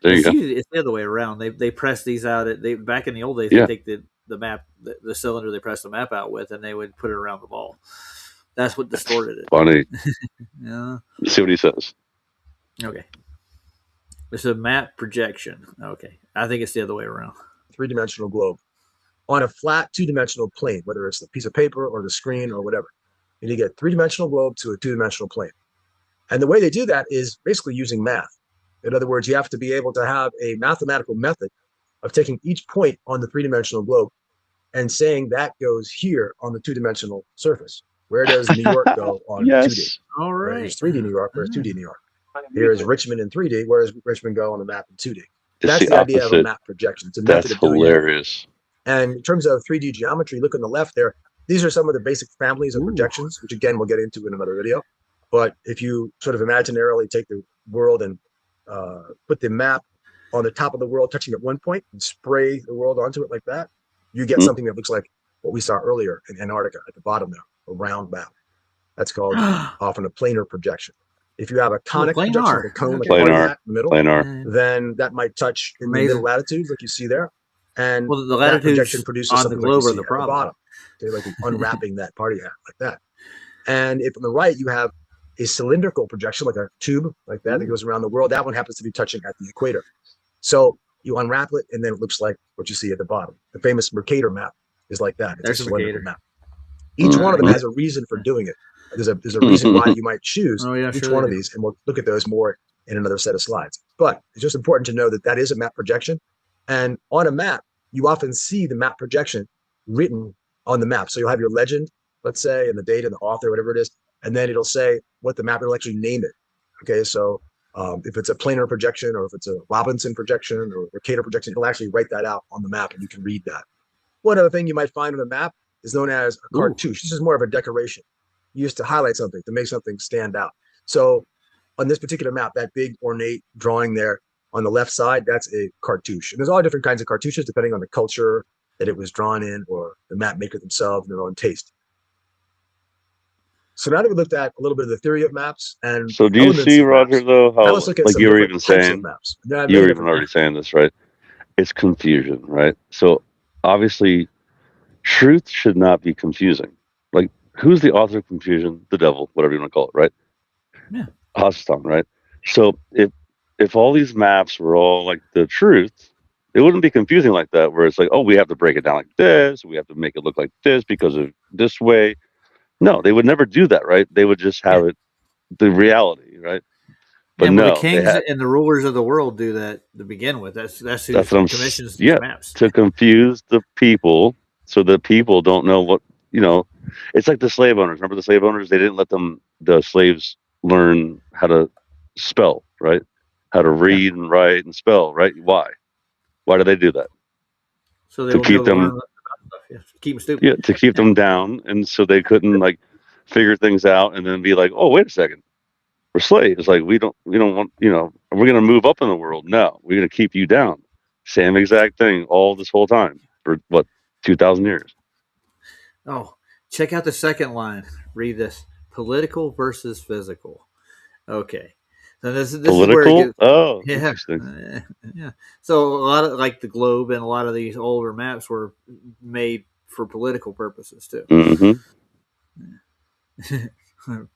There you It's go. usually it's the other way around. They press these out. They back in the old days, Yeah. they take the map, the cylinder they press the map out with, and they would put it around the ball. That's what distorted it. Funny. Yeah. Let's see what he says. Okay. It's a map projection. Okay. I think it's the other way around. Three-dimensional globe on a flat two-dimensional plane, whether it's the piece of paper or the screen or whatever. And you get three-dimensional globe to a two-dimensional plane. And the way they do that is basically using math. In other words, you have to be able to have a mathematical method of taking each point on the three-dimensional globe and saying that goes here on the two-dimensional surface. Where does New York go on Yes. 2D? All right. Here's 3D New York. Where's 2D New York? Here is Richmond in 3D. Where does Richmond go on the map in 2D? That's the idea of a map projection. It's a method of doing it. That's hilarious. And in terms of 3D geometry, look on the left there. These are some of the basic families of projections, which again, we'll get into in another video. But if you sort of imaginarily take the world and put the map on the top of the world, touching at one point, and spray the world onto it like that, you get something that looks like what we saw earlier in Antarctica at the bottom there, a round map. That's called often a planar projection. If you have a conic projection, like a cone, like a party hat in the middle, then that might touch in the middle latitudes, like you see there. And well, the that projection produces something like you see the at the bottom. Okay, like unwrapping that party hat like that. And if on the right you have a cylindrical projection, like a tube like that, that goes around the world, that one happens to be touching at the equator. So you unwrap it, and then it looks like what you see at the bottom. The famous Mercator map is like that. It's a cylindrical map. Each one of them has a reason for doing it. There's a reason why you might choose each one of these, and we'll look at those more in another set of slides. But it's just important to know that that is a map projection. And on a map, you often see the map projection written on the map. So you'll have your legend, let's say, and the date and the author, whatever it is, and then it'll say what the map, it'll actually name it. Okay, so if it's a planar projection, or if it's a Robinson projection or Mercator projection, it'll actually write that out on the map, and you can read that. One other thing you might find on the map is known as a cartouche. This is more of a decoration used to highlight something, to make something stand out. So on this particular map, that big ornate drawing there on the left side, that's a cartouche. And there's all different kinds of cartouches depending on the culture that it was drawn in or the map maker themselves and their own taste. So now that we looked at a little bit of the theory of maps and so do you see, Roger, though, how let's look at like some you were different even types saying, of maps. you were even already saying this, right? It's confusion, right? So obviously, truth should not be confusing. Like, who's the author of confusion? The devil, whatever you want to call it, right? Yeah. Hasatan, right? So if all these maps were all like the truth, it wouldn't be confusing like that, where it's like, oh, we have to break it down like this, we have to make it look like this because of this way. No, they would never do that, right? They would just have it the reality, right? But well, no, the kings and the rulers of the world do that to begin with. That's who commissions these maps. To confuse the people so that people don't know what, it's like the slave owners. Remember the slave owners? They didn't let the slaves learn how to spell, right? How to read and write and spell, right? Why do they do that? So they to keep them keep them stupid. Yeah, to keep them down, and so they couldn't like figure things out and then be like, oh, wait a second, we're slaves. Like we don't want, we're gonna move up in the world. No, we're gonna keep you down. Same exact thing all this whole time for what, 2,000 years. Oh, check out the second line. Read this: political versus physical. Okay. So this political? Is where it gets, interesting. Yeah. So a lot of like the globe and a lot of these older maps were made for political purposes too. Mm-hmm.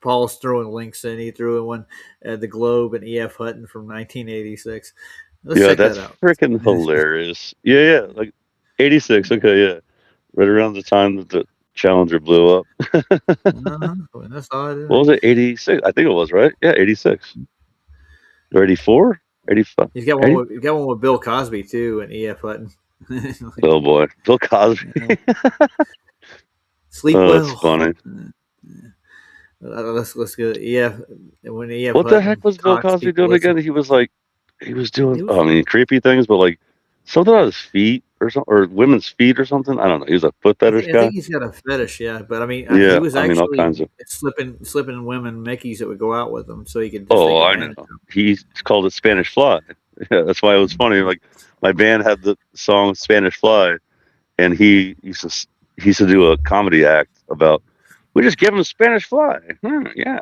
Paul's throwing links in. He threw in one at the Globe and E.F. Hutton from 1986. Let's check that's that out. Freaking hilarious. Yeah, like 86. Okay, yeah, right around the time that the Challenger blew up. That's all I did. What was it? 86? I think it was, right? Yeah, 86. Or 84? 85. He's got one with Bill Cosby too, and E.F. Hutton. Oh boy, Bill Cosby. Sleep well. That's funny. Let's go. EF. When EF. What the heck was Bill Cosby doing again? He was doing creepy things, but like something on his feet or women's feet or something. I don't know. He was a foot fetish guy. I think he's got a fetish, yeah. But I mean, yeah, he was actually all kinds of slipping women Mickeys that would go out with him, so he could. I know. He's called it Spanish Fly. Yeah, that's why it was funny. Like my band had the song Spanish Fly, and he used to do a comedy act about. We just give him Spanish Fly. Yeah,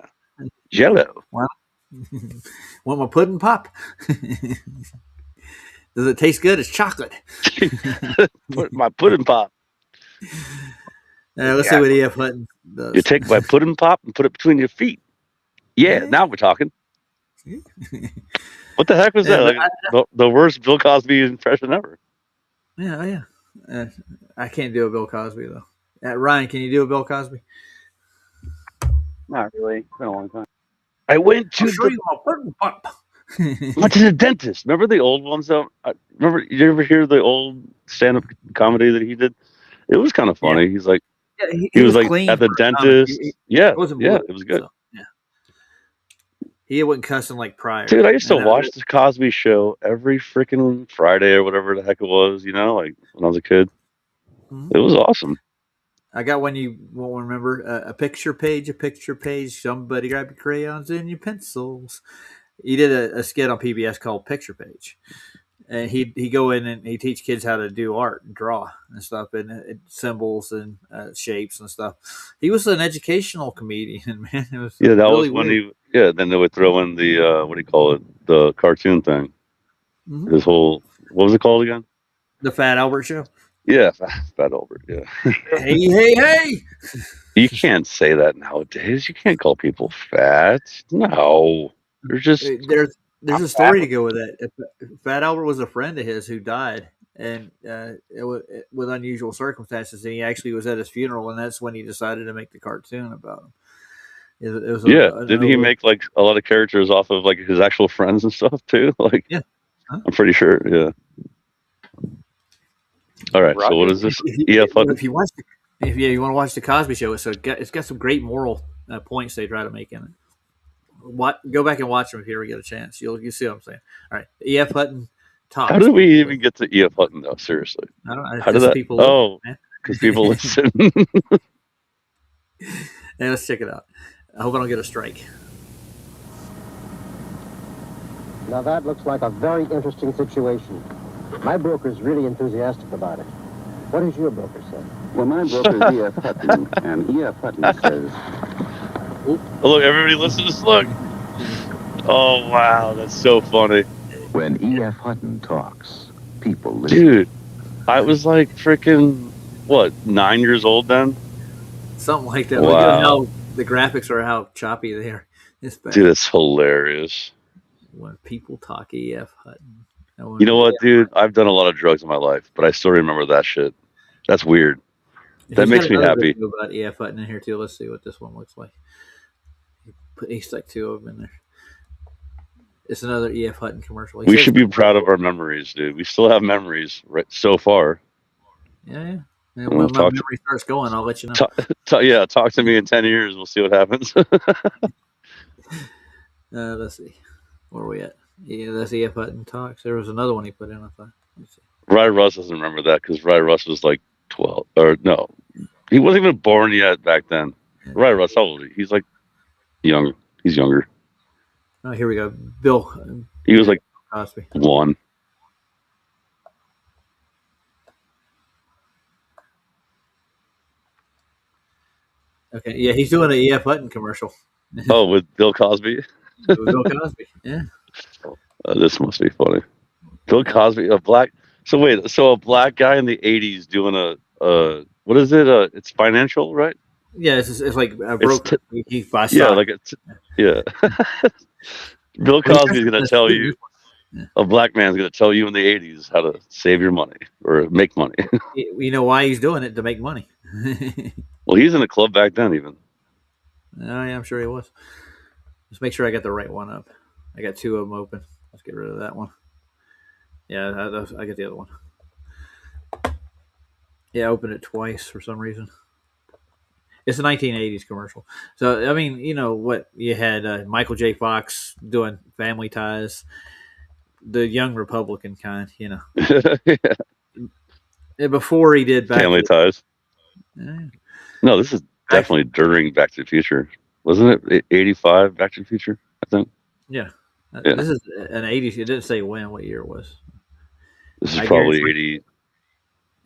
Jello. Wow. Want my pudding pop? Does it taste good? It's chocolate. My pudding pop. Let's see what E.F. Hutton does. You take my pudding pop and put it between your feet. Yeah, now we're talking. What the heck was that? Like, the worst Bill Cosby impression ever. Yeah. I can't do a Bill Cosby though. Ryan, can you do a Bill Cosby? Not really. It's been a long time. I went to went to the dentist. Remember the old ones though? Remember, you ever hear the old stand-up comedy that he did? It was kind of funny. Yeah. He's like, he was like at the dentist. It was good. So, yeah. He wasn't cussing like Pryor. Dude, I used to watch the Cosby Show every freaking Friday or whatever the heck it was. Like when I was a kid. Mm-hmm. It was awesome. I got one you won't remember. A picture page. Somebody grab your crayons and your pencils. He did a skit on PBS called Picture Page. And he go in and he teach kids how to do art and draw and stuff and symbols and shapes and stuff. He was an educational comedian, man. It was that really was when weird. Then they would throw in the, what do you call it? The cartoon thing. Mm-hmm. His whole, what was it called again? The Fat Albert Show. Yeah, Fat Albert. Yeah. Hey! You can't say that nowadays. You can't call people fat. No, they're just there's a story to go with that. Fat Albert was a friend of his who died, and with unusual circumstances. And he actually was at his funeral, and that's when he decided to make the cartoon about him. It was didn't he make like a lot of characters off of like his actual friends and stuff too? Like, yeah, I'm pretty sure. Yeah. All right. So what is this? If you want to watch the Cosby Show, it's got some great moral points they try to make in it. Go back and watch them if you ever get a chance. You'll see what I'm saying. All right, E.F. Hutton. How did we even get to E.F. Hutton though? Seriously, I don't know. How did that? because people listen. Yeah, let's check it out. I hope I don't get a strike. Now that looks like a very interesting situation. My broker's really enthusiastic about it. What does your broker say? Well, my broker is E.F. Hutton, and E.F. Hutton says, Look, everybody listens. Look. Oh wow, that's so funny, when E.F. Hutton talks, people listen. dude. I was like freaking what 9 years old then. Something like that. Wow. Look at how the graphics are, how choppy they are. It's bad. Dude, that's hilarious. When people talk E.F. Hutton. You know what, dude? I've done a lot of drugs in my life, but I still remember that shit. That's weird. That makes me happy. About E.F. Hutton in here too. Let's see what this one looks like. He stuck two of them in there. It's another E.F. Hutton commercial. We should be proud of our memories, dude. We still have memories right so far. Yeah. And when my memory starts going, I'll let you know. Talk to me in 10 years. We'll see what happens. Let's see. Where are we at? Yeah, that's E.F. Hutton talks. There was another one he put in, I thought. Let's see. Ry Russ doesn't remember that because Ry Russ was like 12. Or no, he wasn't even born yet back then. Yeah. Ry Russ, how old is he? He's like young. He's younger. Oh, here we go. Bill. He was like Cosby. 1. Okay, yeah, he's doing an E.F. Hutton commercial. Oh, with Bill Cosby? With Bill Cosby, yeah. This must be funny. Bill Cosby, a black. So wait, so a black guy in the 80s doing a what is it? It's financial, right? Yeah, it's like a broker. He buys yeah, stock. like it's yeah. Bill Cosby's gonna tell you. A black man's gonna tell you in the 80s how to save your money or make money. You know why he's doing it? To make money. Well, he's in a club back then, even. Oh yeah, I'm sure he was. Let's make sure I got the right one up. I got two of them open. Let's get rid of that one. Yeah, I got the other one. Yeah, I opened it twice for some reason. It's a 1980s commercial. So, I mean, you know what? You had Michael J. Fox doing Family Ties, the young Republican kind, you know. Yeah. Before he did Family Ties. Yeah. No, this is definitely during Back to the Future. Wasn't it 85 Back to the Future, I think? Yeah. This is an 80s. It didn't say when, what year it was. This is probably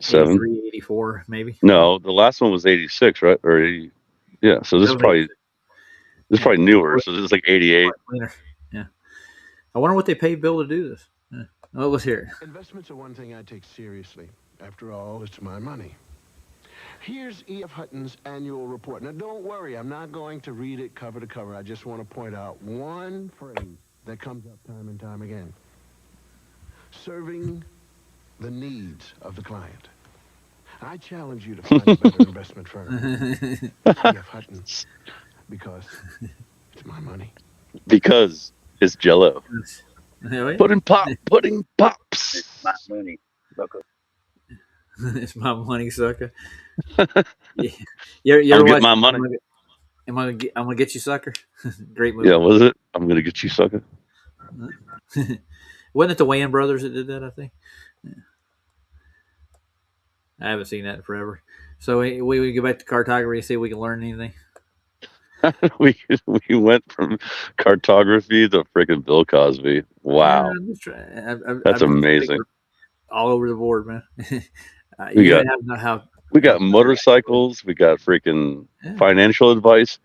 87. 83, 84, maybe. No, the last one was 86, right? Or 80. Yeah, so this is probably newer. So this is like 88. Yeah. I wonder what they paid Bill to do this. Yeah. Oh, let's hear it. Investments are one thing I take seriously. After all, it's my money. Here's E.F. Hutton's annual report. Now, don't worry, I'm not going to read it cover to cover. I just want to point out one phrase that comes up time and time again. Serving the needs of the client. I challenge you to find a better investment firm. E.F. Hutton. Because it's my money. Because it's Jell-O. Pudding pops. It's my money, sucker. It's my money, sucker. You're get my money. I'm gonna get you, sucker. Great movie. Yeah, was it? I'm gonna get you, sucker. Wasn't it the Wayans brothers that did that? I think. Yeah. I haven't seen that in forever. So we go back to cartography and see if we can learn anything. we went from cartography to freaking Bill Cosby. Wow, that's amazing. All over the board, man. We got motorcycles, we got freaking financial advice,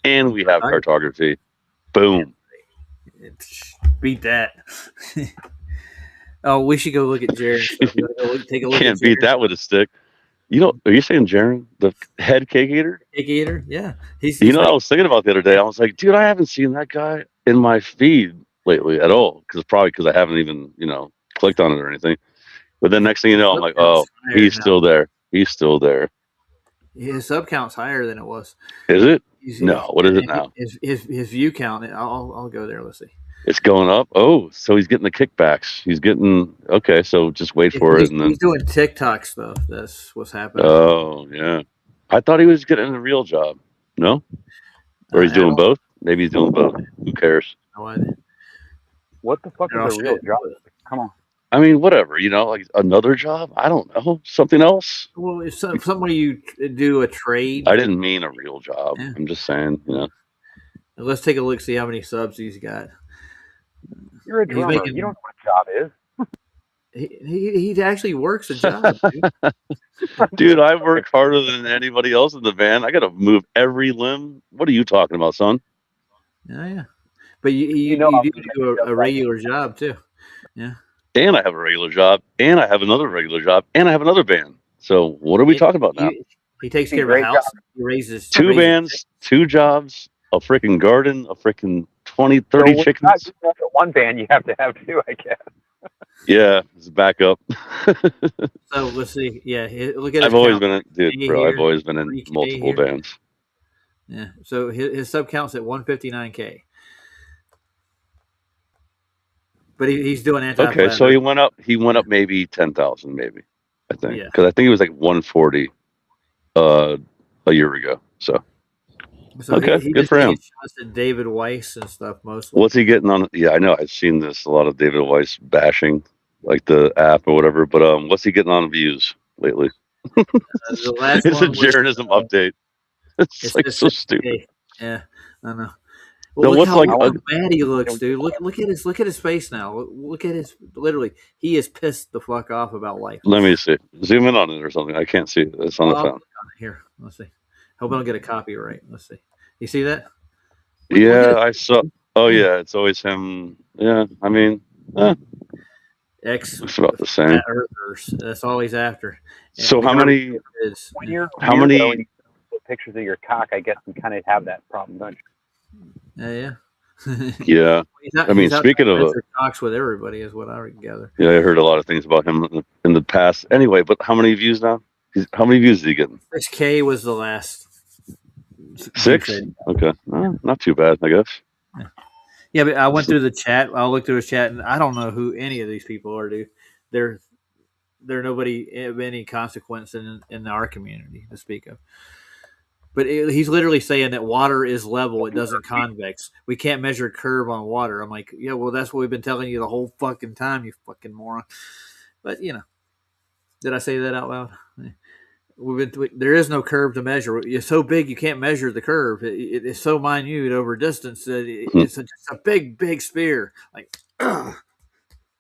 and we have cartography. Boom. Beat that. Oh, we should go look at Jaron. Take a look. Can't beat that with a stick. You know, are you saying Jaron, the head cake eater? Cake eater, yeah. He's I was thinking about the other day. I was like, dude, I haven't seen that guy in my feed lately at all. Because I haven't even, clicked on it or anything. But then next thing you know, I'm like, oh, he's still there. He's still there. His sub count's higher than it was. Is it? No. What is it now? His view count. I'll go there. Let's see. It's going up. Oh, so he's getting the kickbacks. He's getting okay. So just wait for it, and then he's doing TikTok stuff. That's what's happening. Oh yeah, I thought he was getting a real job. No, or he's doing both. Maybe he's doing both. Who cares? What the fuck is a real job? Come on. I mean, whatever, like another job. I don't know, something else. Well, if somebody you do a trade, I didn't mean a real job. yeah. I'm just saying, Let's take a look, see how many subs he's got. You're a He's drummer. You making. don't know what a job is. He actually works a job, dude. Dude, I work harder than anybody else in the band. I got to move every limb. What are you talking about, son? Yeah. But you You know you I'm do gonna mess do you up a right regular job too. Yeah. And I have a regular job, and I have another regular job, and I have another band. So what are we talking about now? He takes now. care of a Great job. house. He raises Two chickens. bands, two jobs, a freaking garden, a freaking 20, So 30 when you're not chickens. good enough at one band, you have to have two, I guess. Yeah, it's backup. So let's see. Yeah, look at his I've always count. been in, dude, 3K bro. I've here, always been in 3K multiple here. bands. Yeah. So his sub count's at 159K. But he's doing Okay, so anti-flat. he went up. He went up maybe 10,000, maybe I think, Yeah. because I think it was like 140 a year ago. So So okay, he good just for taking him. shots at David Weiss and stuff mostly. What's he getting on? Yeah, I know. I've seen this a lot of David Weiss bashing, like the app or whatever. But what's he getting on views lately? The last It's a one was Jaredism update. It's it's like so stupid. 6K. Yeah, I know. Well, So look what's how like? bad he looks, dude. Look at his face now. Look at his literally. He is pissed the fuck off about life. Let me see. Zoom in on it or something. I can't see it. It's on Well, the I'll phone. click on it here. Let's see. Hope I don't get a copyright. Let's see. You see that? Look at Yeah, it. I saw. Oh yeah, it's always him. Yeah, I mean, Ex it's about the flat same. earthers. That's all he's after. So And the how garbage many? is. When you're a How weirdo and many? you put pictures of your cock, I guess you kind of have that problem, don't you? Yeah. Yeah, I mean, He's out speaking trying of to a, measure cocks with everybody, is what I gather. yeah, I heard a lot of things about him in the past. Anyway, but how many views now? How many views is he getting? 6K was the last. He 6? said. Okay, not too bad, I guess. Yeah, but I went through the chat. I looked through his chat, and I don't know who any of these people are, dude. They're they're nobody of any consequence in our community to speak of. But he's literally saying that water is level; it doesn't convex. We can't measure a curve on water. I'm like, yeah, well, that's what we've been telling you the whole fucking time, you fucking moron. But did I say that out loud? There is no curve to measure. It's so big you can't measure the curve. It's so minute over distance that it's just a big, big sphere. Like,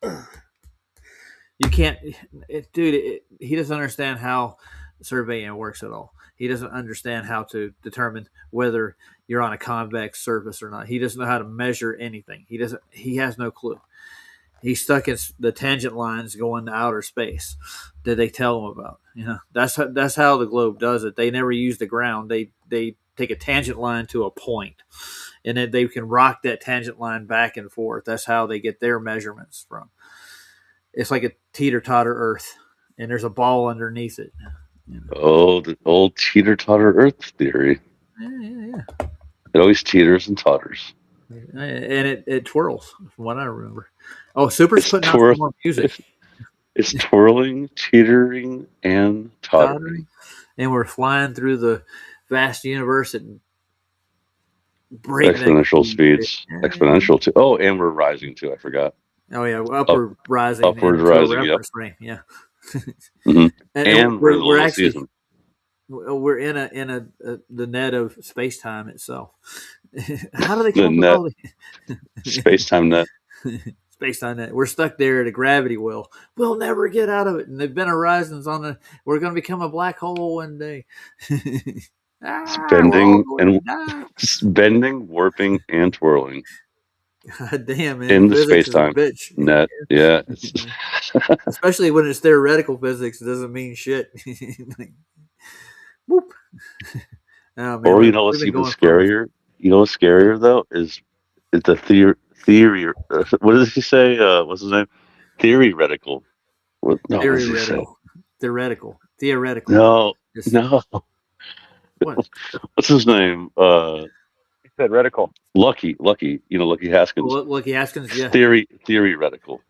you can't, dude. He doesn't understand how surveying works at all. He doesn't understand how to determine whether you're on a convex surface or not. He doesn't know how to measure anything. He doesn't. He has no clue. He's stuck in the tangent lines going to outer space that they tell him about. That's how the globe does it. They never use the ground. They take a tangent line to a point, and then they can rock that tangent line back and forth. That's how they get their measurements from. It's like a teeter-totter Earth, and there's a ball underneath it. Oh, the old teeter-totter Earth theory. Yeah. It always teeters and totters. And it twirls, from what I remember. Oh, Super's putting out some more music. It's twirling, teetering, and tottering. And we're flying through the vast universe at breakneck Exponential speeds. Exponential too. Oh, and we're rising too. I forgot. Oh yeah, upward rising upward into rising. a reference frame. Yeah. Mm-hmm. And we're in the we're low actually season. we're in the net of space time itself. How do they The come up with net. all the Space-time net. Space-time net. We're stuck there at a gravity well. We'll never get out of it. And the event horizons we're going to become a black hole one day. Bending, warping, and twirling. God damn, man. In the Physics is a space-time bitch. net. Yeah. Especially when it's theoretical physics, it doesn't mean shit. Whoop. Oh, man, or what's even scarier? You know what's scarier though is the theory. What does he say? What's his name? Theoretical. What does he say? Theoretical. No. What? What's his name? He said reticle. Lucky. Lucky Haskins. Oh, Lucky Haskins. Yeah. Theoretical.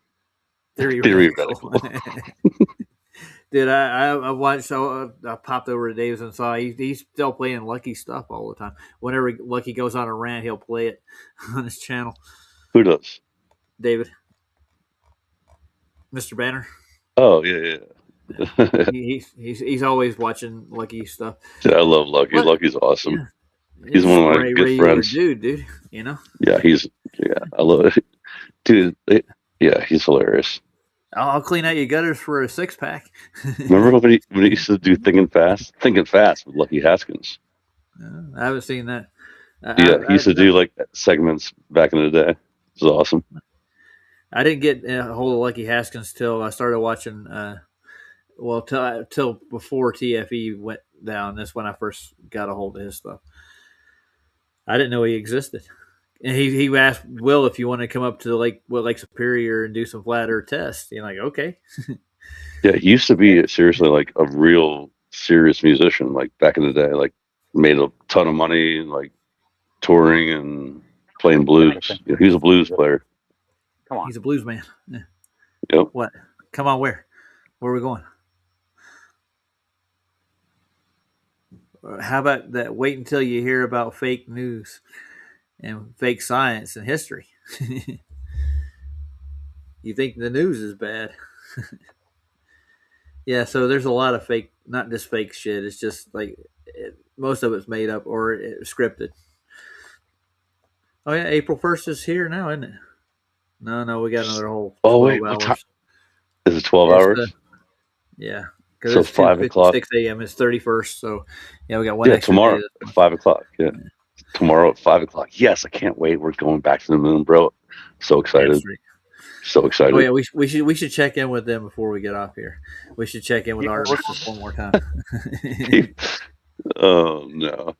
Dude, I watched. I popped over to Davis and saw he's still playing Lucky stuff all the time. Whenever Lucky goes on a rant, he'll play it on his channel. Who does? David. Mr. Banner. Oh yeah. He's always watching Lucky stuff. I love Lucky. What? Lucky's awesome. Yeah, He's he's one just of a my good regular friends. dude. You know. Yeah, I love it. Dude, yeah, he's hilarious. I'll clean out your gutters for a 6-pack. Remember when he used to do Thinking Fast with Lucky Haskins? I haven't seen that. Yeah, he used to do like segments back in the day. It was awesome. I didn't get a hold of Lucky Haskins till I started watching. Till before TFE went down. That's when I first got a hold of his stuff. I didn't know he existed. And he asked Will if you want to come up to Lake Superior and do some flat earth tests. You're like, okay. Yeah, he used to be seriously like a real serious musician, like back in the day, like made a ton of money, like touring and playing blues. Yeah, he was a blues player. Come on. He's a blues man. Yeah. Yep. What? Come on, where? Where are we going? How about that? Wait until you hear about fake news and fake science and history. You think the news is bad. Yeah, so there's a lot of fake, not just fake shit. It's just like most of it's made up or scripted. Oh yeah, April 1st is here now, isn't it? No, we got another whole 12 wait, hours. what time? Is it 12 hours? Yeah, because So it's 5:00. 6 a.m. It's 31st, so yeah, we got one extra tomorrow day. at 5:00. Yeah, tomorrow at 5:00. Yes, I can't wait. We're going back to the moon, bro. So excited. So excited. Oh yeah, we should check in with them before we get off here. We should check in with Artemis just one more time. Oh no.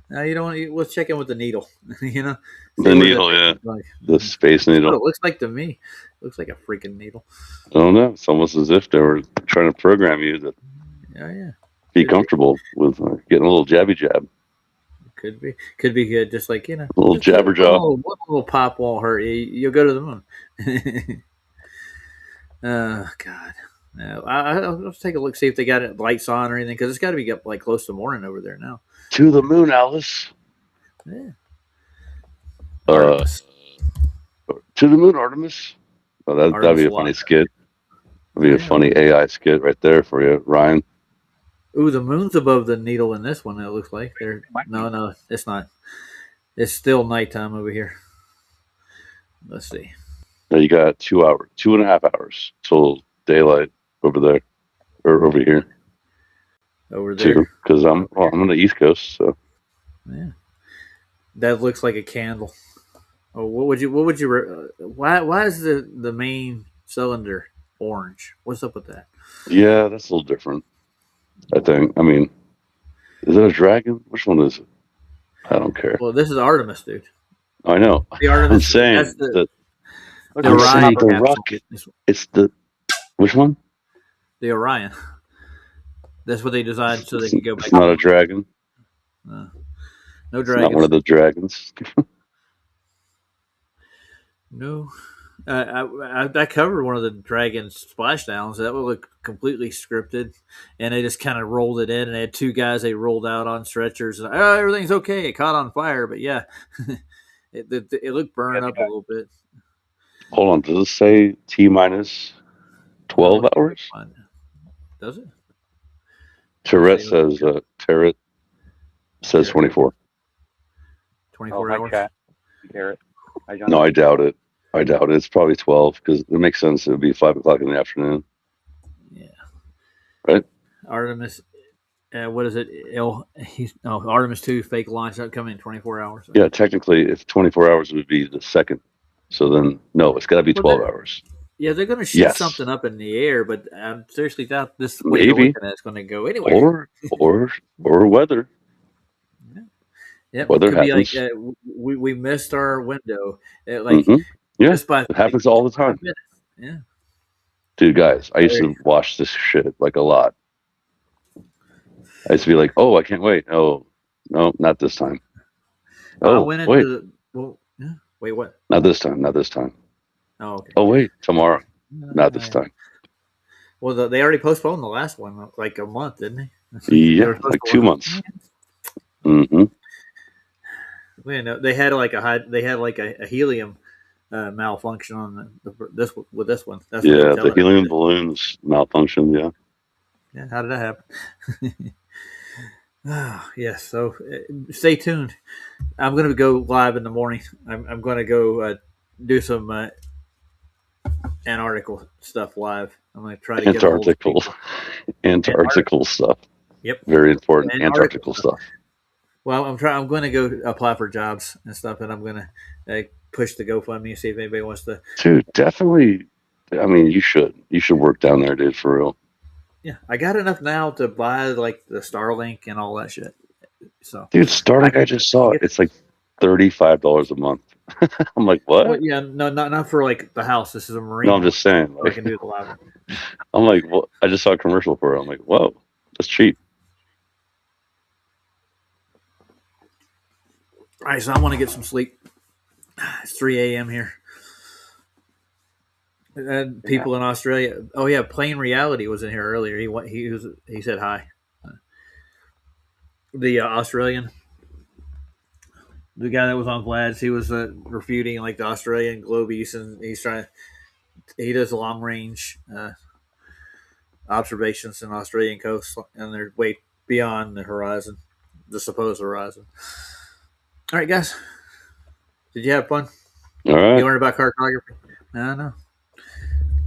No, you don't want. Let's check in with the needle. You know, The needle, yeah. Like. The space needle. What it looks like to me. It looks like a freaking needle. I don't know. It's almost as if they were trying to program you to be comfortable with getting a little jabby jab. Could be good. Just like a little jabber jaw. One little pop won't hurt you. You'll go to the moon. Oh God. No, I'll take a look, see if they got it lights on or anything, because it's got to be up like close to morning over there now. To the moon, Alice. Yeah. Artemis. To the moon, Artemis. Oh, that'd be a funny skit. That'd be a funny AI skit right there for you, Ryan. Ooh, the moon's above the needle in this one. It looks like no, it's not. It's still nighttime over here. Let's see. Now you got 2.5 hours till daylight over there, or over here. Over there, because I'm on the East Coast, so yeah. That looks like a candle. Oh, what would you? Why is the main cylinder orange? What's up with that? Yeah, that's a little different. I think. I mean, is it a dragon? Which one is it? I don't care. Well, this is Artemis, dude. I know. The Artemis. I'm saying the Orion rocket. It's the which one? The Orion. That's what they designed so they could go back. It's not a dragon. No It's dragons. not one of the dragons. No. I covered one of the dragon splashdowns. That would look completely scripted, and they just kind of rolled it in. And they had two guys they rolled out on stretchers. And, everything's okay. It caught on fire, but yeah, it looked burned up a little bit. Hold on. Does it say T-minus 12 hours? Does it? Tourette says Tarot says 24. 24 hours. No, I doubt it. It's probably 12 because it makes sense. It would be 5:00 in the afternoon. Yeah. Right. Artemis. What is it? Artemis 2 fake launch upcoming in 24 hours. Yeah, technically, if 24 hours would be the second, so then no, it's got to be 12 hours. Yeah, they're going to shoot something up in the air, but I seriously doubt this way Maybe. they're looking at it's going to go anywhere. Or weather. Yeah, weather it could happens. be like we missed our window. Yeah, it happens all the time. Yeah, dude, guys, I used to watch this shit like a lot. I used to be like, "Oh, I can't wait." Oh, no, not this time. I went into wait, what? Not this time. Oh, okay. Oh, wait, tomorrow. Not this time. Well, they already postponed the last one like a month, didn't they? Yeah, like 2 months. Mm-hmm. Man, they had like a helium malfunction on this with this one. That's what Yeah, they're the telling us. helium balloons malfunction. Yeah. Yeah, how did that happen? Oh, yes. So stay tuned. I'm going to go live in the morning. I'm going to go do some Antarctical stuff live. I'm going to try to get a hold of Antarctical, people. Antarctical stuff. Yep. Very important. Antarctical Antarctical stuff. stuff. Well, I'm going to go apply for jobs and stuff, and I'm going to push the GoFundMe and see if anybody wants to. Dude, definitely. I mean, you should work down there, dude, for real. Yeah, I got enough now to buy like the Starlink and all that shit. So, dude, Starlink, I just saw it. It's like $35 a month. I'm like, what? Well, yeah, no, not for like the house. This is a marine. No, I'm just saying. So I can do the live one. I'm like, what? I just saw a commercial for it. I'm like, whoa, that's cheap. All right, so I want to get some sleep. It's 3 a.m. here. And people in Australia. Oh yeah, Plain Reality was in here earlier. He said hi. The Australian, the guy that was on Vlad's, he was refuting like the Australian Globies, and he does long range observations in Australian coast, and they're way beyond the horizon, the supposed horizon. All right, guys, did you have fun? All right. You learned about cartography? I know.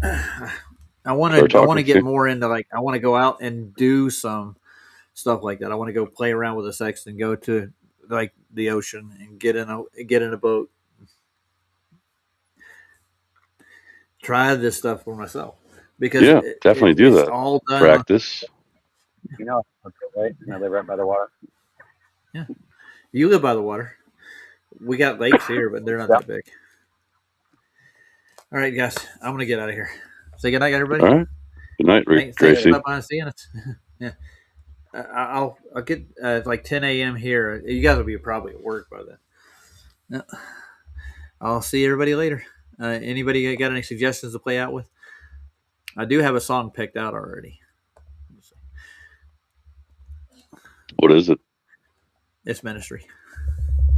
I want to get more into I want to go out and do some stuff like that. I want to go play around with a sextant, go to like the ocean and get in a boat, try this stuff for myself because definitely do it's that. all done Practice. You know, right? I live right by the water. Yeah, you live by the water. We got lakes here, but they're not that big. All right, guys, I'm gonna get out of here. Say good night, everybody. All right. Good night, Thanks Gracie. for stopping by and seeing us. Yeah, I'll get like 10 a.m. here. You guys will be probably at work by then. Yeah. I'll see everybody later. Anybody got any suggestions to play out with? I do have a song picked out already. What is it? It's Ministry.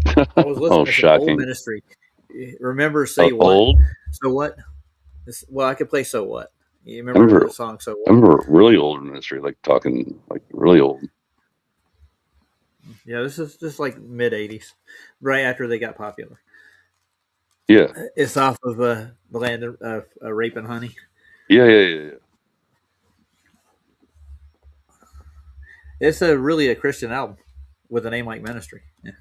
I was listening to some old Ministry. Remember Say What? Old? So What? Well, I could play So What. You remember the song So What? I remember really old Ministry, like talking like really old. Yeah, this is just like mid 80s, right after they got popular. Yeah. It's off of the Land of Rape and Honey. Yeah. It's really a Christian album with a name like Ministry. Yeah.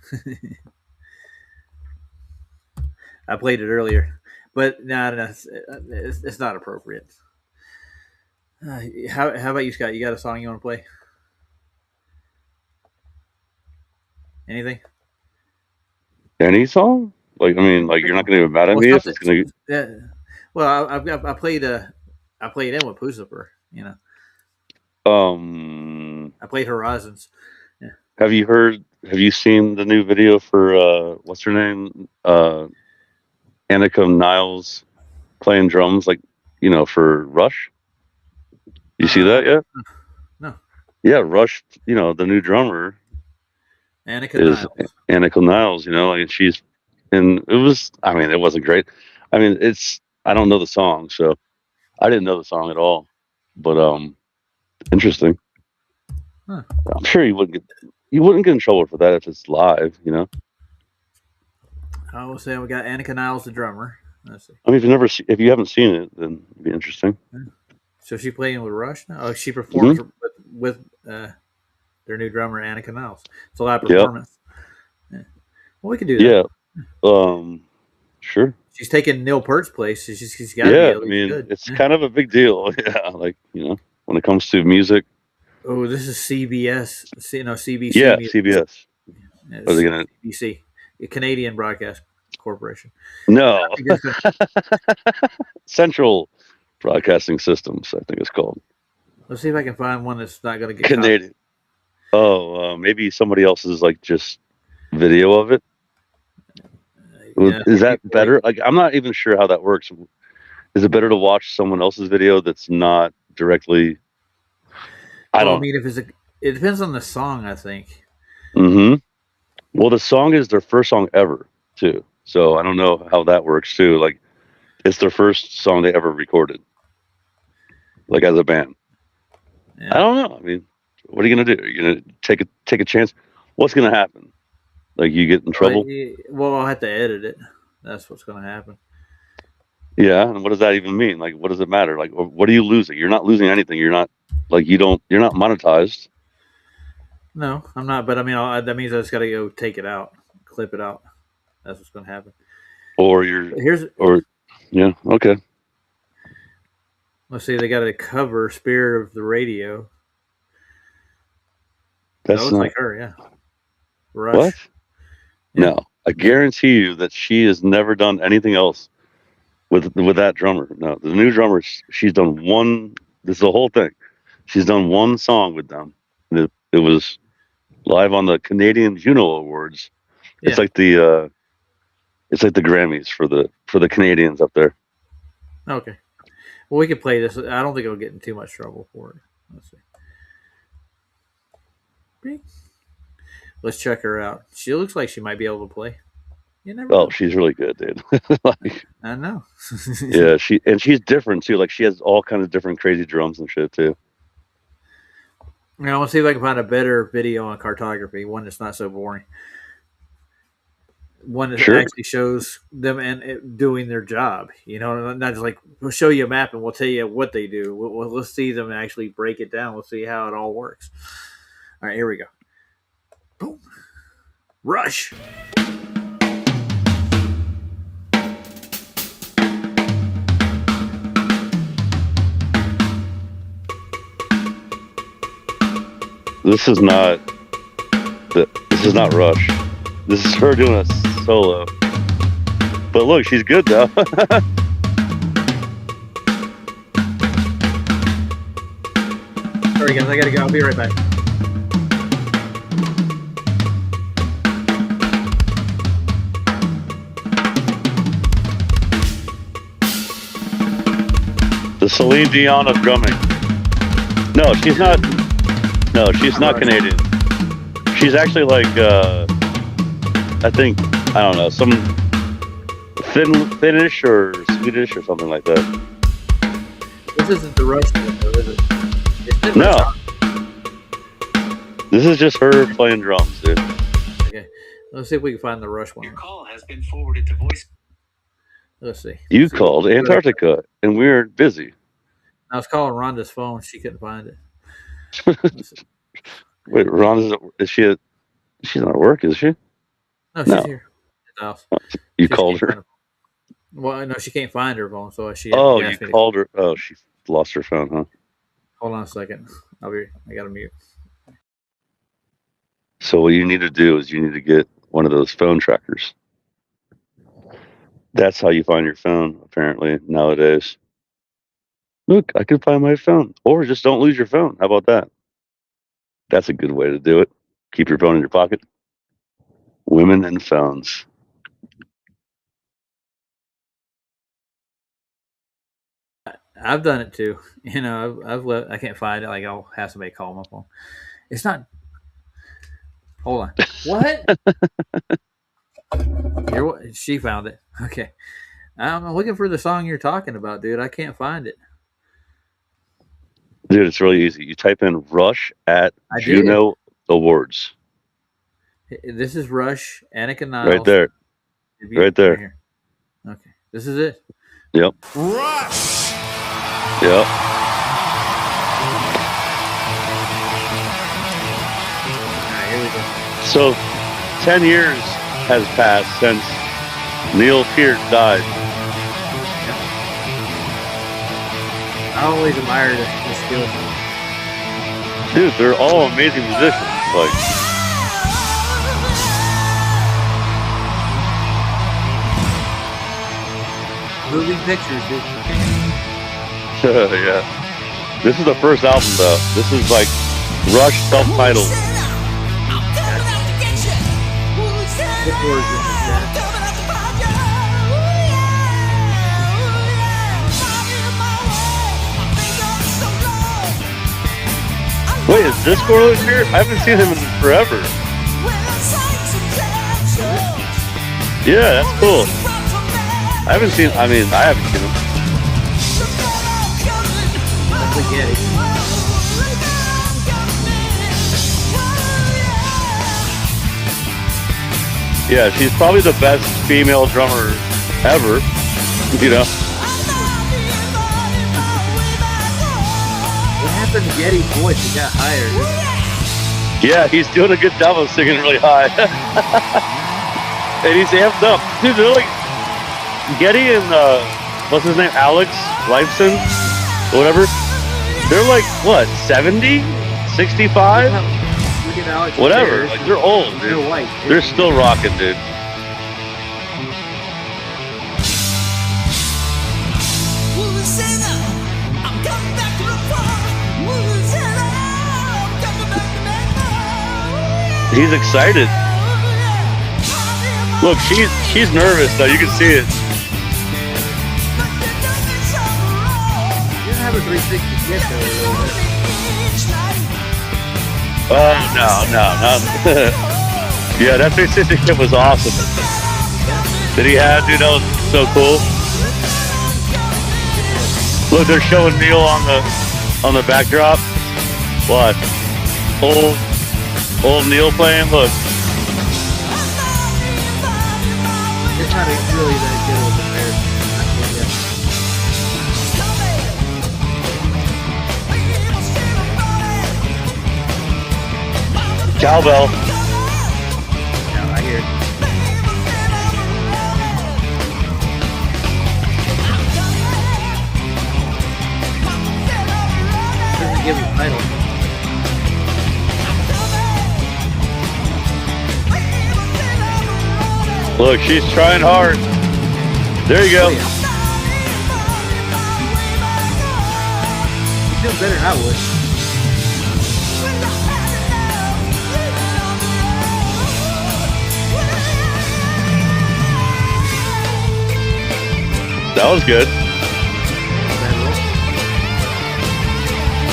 I played it earlier, but no, it's not appropriate. How about you, Scott? You got a song you want to play? Anything? Any song? Like, I mean, like you're not going to get mad at me if it's going to. Yeah. Well, I played in with Pucifer. You know. I played Horizons. Yeah. Have you seen the new video for what's her name? Annika Niles playing drums, like, you know, for Rush. You see that yet? No. Yeah, Rush. You know, the new drummer is Annika Niles. You know, like and it was. I mean, it wasn't great. I mean, I don't know the song, so I didn't know the song at all. But interesting. Huh. I'm sure you wouldn't get in trouble for that if it's live. You know. I will say we got Annika Niles, the drummer. Let's see. I mean, if you haven't seen it, then it'd be interesting. So she playing with Rush now? Oh, she performs with their new drummer Annika Niles. It's a live performance. Yep. Yeah. Well, we could do that. Yeah. Sure. She's taking Neil Peart's place. She's got to be at least good. It's kind of a big deal. Yeah, like, you know, when it comes to music. Oh, this is CBS. CBC. Yeah, CBS. Are they gonna CBC, Canadian Broadcast Corporation? No. Central Broadcasting Systems, I think it's called. Let's see if I can find one that's not going to get Canadian. Oh, maybe somebody else's like just video of it. Is that better? Like, I'm not even sure how that works. Is it better to watch someone else's video that's not directly? I mean, it depends on the song, I think. Mm-hmm. Well, the song is their first song ever, too. So I don't know how that works too. Like, it's their first song they ever recorded, like as a band. Yeah. I don't know. I mean, what are you gonna do? Are you gonna take a chance? What's gonna happen? Like, you get in trouble? Well, I'll have to edit it. That's what's going to happen. Yeah. And what does that even mean? Like, what does it matter? Like, what are you losing? You're not losing anything. You're not like you're not monetized. No, I'm not. But I mean, that means I just got to go take it out, clip it out. That's what's going to happen. Or yeah, okay. Let's see. They got a cover, "Spirit of the Radio." That's that looks not like her. Yeah. Rush. what? Yeah. No, I guarantee you that she has never done anything else with that drummer. No, the new drummer, she's done one. This is the whole thing. She's done one song with them. It was live on the Canadian Juno Awards. Yeah. It's like the Grammys for the Canadians up there. Okay. Well, we could play this. I don't think it'll get in too much trouble for it. Let's see. Let's check her out. She looks like she might be able to play. You never know. She's really good, dude. Like, I know. yeah, she's different too. Like, she has all kinds of different crazy drums and shit too. I want to see if I can find a better video on cartography, one that's not so boring. One that actually shows them and doing their job. You know, not just like, we'll show you a map and we'll tell you what they do. Let's see them actually break it down. We'll see how it all works. All right, here we go. Boom. Rush. This is not Rush. This is her doing a solo. But look, she's good though. Sorry guys, I gotta go. I'll be right back. The Celine Dion of drumming. No, she's not. No, she's not Canadian. She's actually like, I think, I don't know, some Finnish or Swedish or something like that. This isn't the Rush thing, though, is it? No. This is just her playing drums, dude. Okay. Let's see if we can find the Rush one. Your call has been forwarded to voice. Let's see. You called Antarctica, and we're busy. I was calling Rhonda's phone. She couldn't find it. Wait, Ron, she's not at work, is she? No, she's here. At the house. You called her? Well, no, she can't find her phone, so she. You called her. Oh, she lost her phone, huh? Hold on a second. I got to mute. So what you need to do is you need to get one of those phone trackers. That's how you find your phone, apparently, nowadays. Look, I can find my phone. Or just don't lose your phone. How about that? That's a good way to do it. Keep your phone in your pocket. Women and phones. I've done it too. You know, I can't find it. Like, I'll have somebody call my phone. It's not. Hold on. What? She found it. Okay. I'm looking for the song you're talking about, dude. I can't find it. Dude, it's really easy. You type in Rush at Juno Awards. This is Rush, Annika Niles. Right there. Right there. Right. Okay. This is it. Yep. Rush. Yep. All right, here we go. So, 10 years has passed since Neil Peart died. I always admire the skill. Dude, they're all amazing musicians. Like, moving pictures, dude. yeah. This is the first album, though. This is like Rush self-titled. Wait, is Discord here? I haven't seen him in forever. Yeah, that's cool. I haven't seen him. That's the Getty. Yeah, she's probably the best female drummer ever. You know. What happened to Getty's voice? He got higher. Yeah, he's doing a good job of singing really high. And he's amped up. Dude, they're like Getty and what's his name? Alex Lifeson? Or whatever. They're like what, 70? 65? Look at Alex. Whatever. Like they're old, dude. They're white. They're still rocking, dude. He's excited. Look, she's nervous though. You can see it. You don't have a 360 kit though. Oh no. Yeah, that 360 kit was awesome. That he had, dude. That was so cool. Look, they're showing Neil on the backdrop. What? Old Neil playing. Look. It's not really that good with the Bears. Cowbell. Yeah, I hear it. Doesn't give him title. Look, she's trying hard. There you go. Oh, yeah. You feel better than I would. That was good.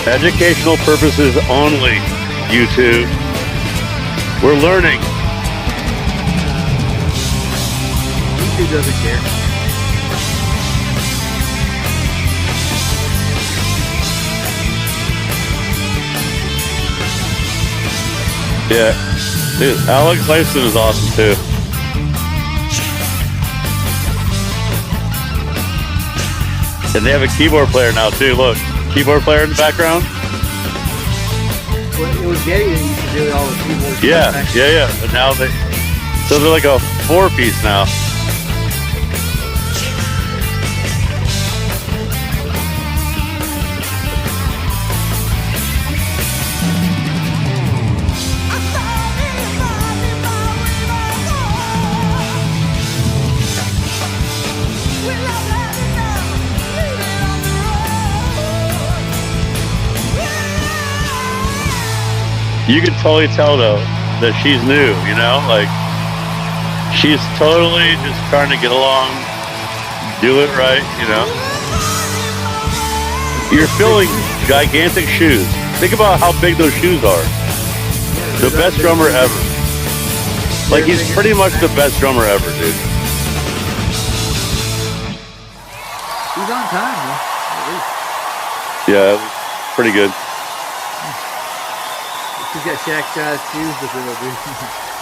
Educational purposes only, YouTube. We're learning. YouTube doesn't care. Yeah. Dude, Alex Lifeson is awesome too. And they have a keyboard player now too. Look, keyboard player in the background. Well, it was Getty that used to do all the keyboards. Yeah. And now so they're like a 4-piece now. You can totally tell though that she's new, you know, like she's totally just trying to get along, do it right, you know. You're filling gigantic shoes. Think about how big those shoes are. The best drummer ever. Like he's pretty much the best drummer ever, dude. He's on time, though. Yeah, it was pretty good. He's got Shaq-sized shoes to fill, dude.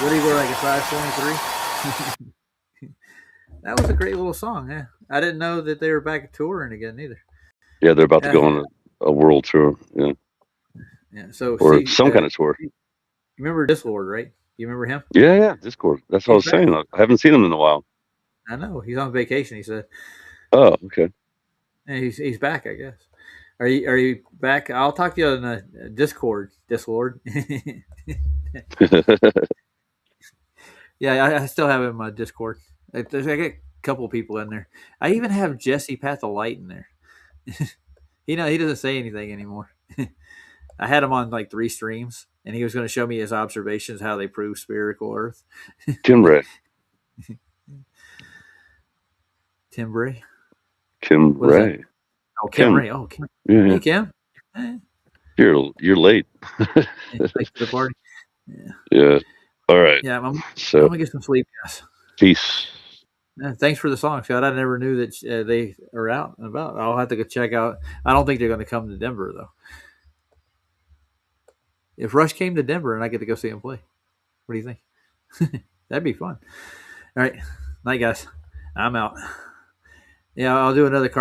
What do he wear, like a size 23? That was a great little song, yeah. I didn't know that they were back touring again, either. Yeah, they're about to go on a world tour, yeah. Yeah, so or some kind of tour. You remember Discord, right? You remember him? Yeah, Discord. That's what I was saying. I haven't seen him in a while. I know. He's on vacation, he said. Oh, okay. And he's back, I guess. Are you back? I'll talk to you on Discord, Discord. Yeah, I still have him in my Discord. I got a couple people in there. I even have Jesse Patholight in there. He doesn't say anything anymore. I had him on like 3 streams, and he was going to show me his observations how they prove spherical Earth. Tim Ray. Tim Ray. Kim Ray. Oh, Kim Ray. Oh, Kim. Yeah. Hey, Kim. You're late. Thanks for the party. Yeah. All right. Yeah, I'm so gonna get some sleep, guys. peace. Thanks for the song, Scott. I never knew that they are out and about. I'll have to go check out. I don't think they're going to come to Denver though. If Rush came to Denver and I get to go see him play, what do you think? That'd be fun. All right, night guys. I'm out. Yeah, I'll do another card.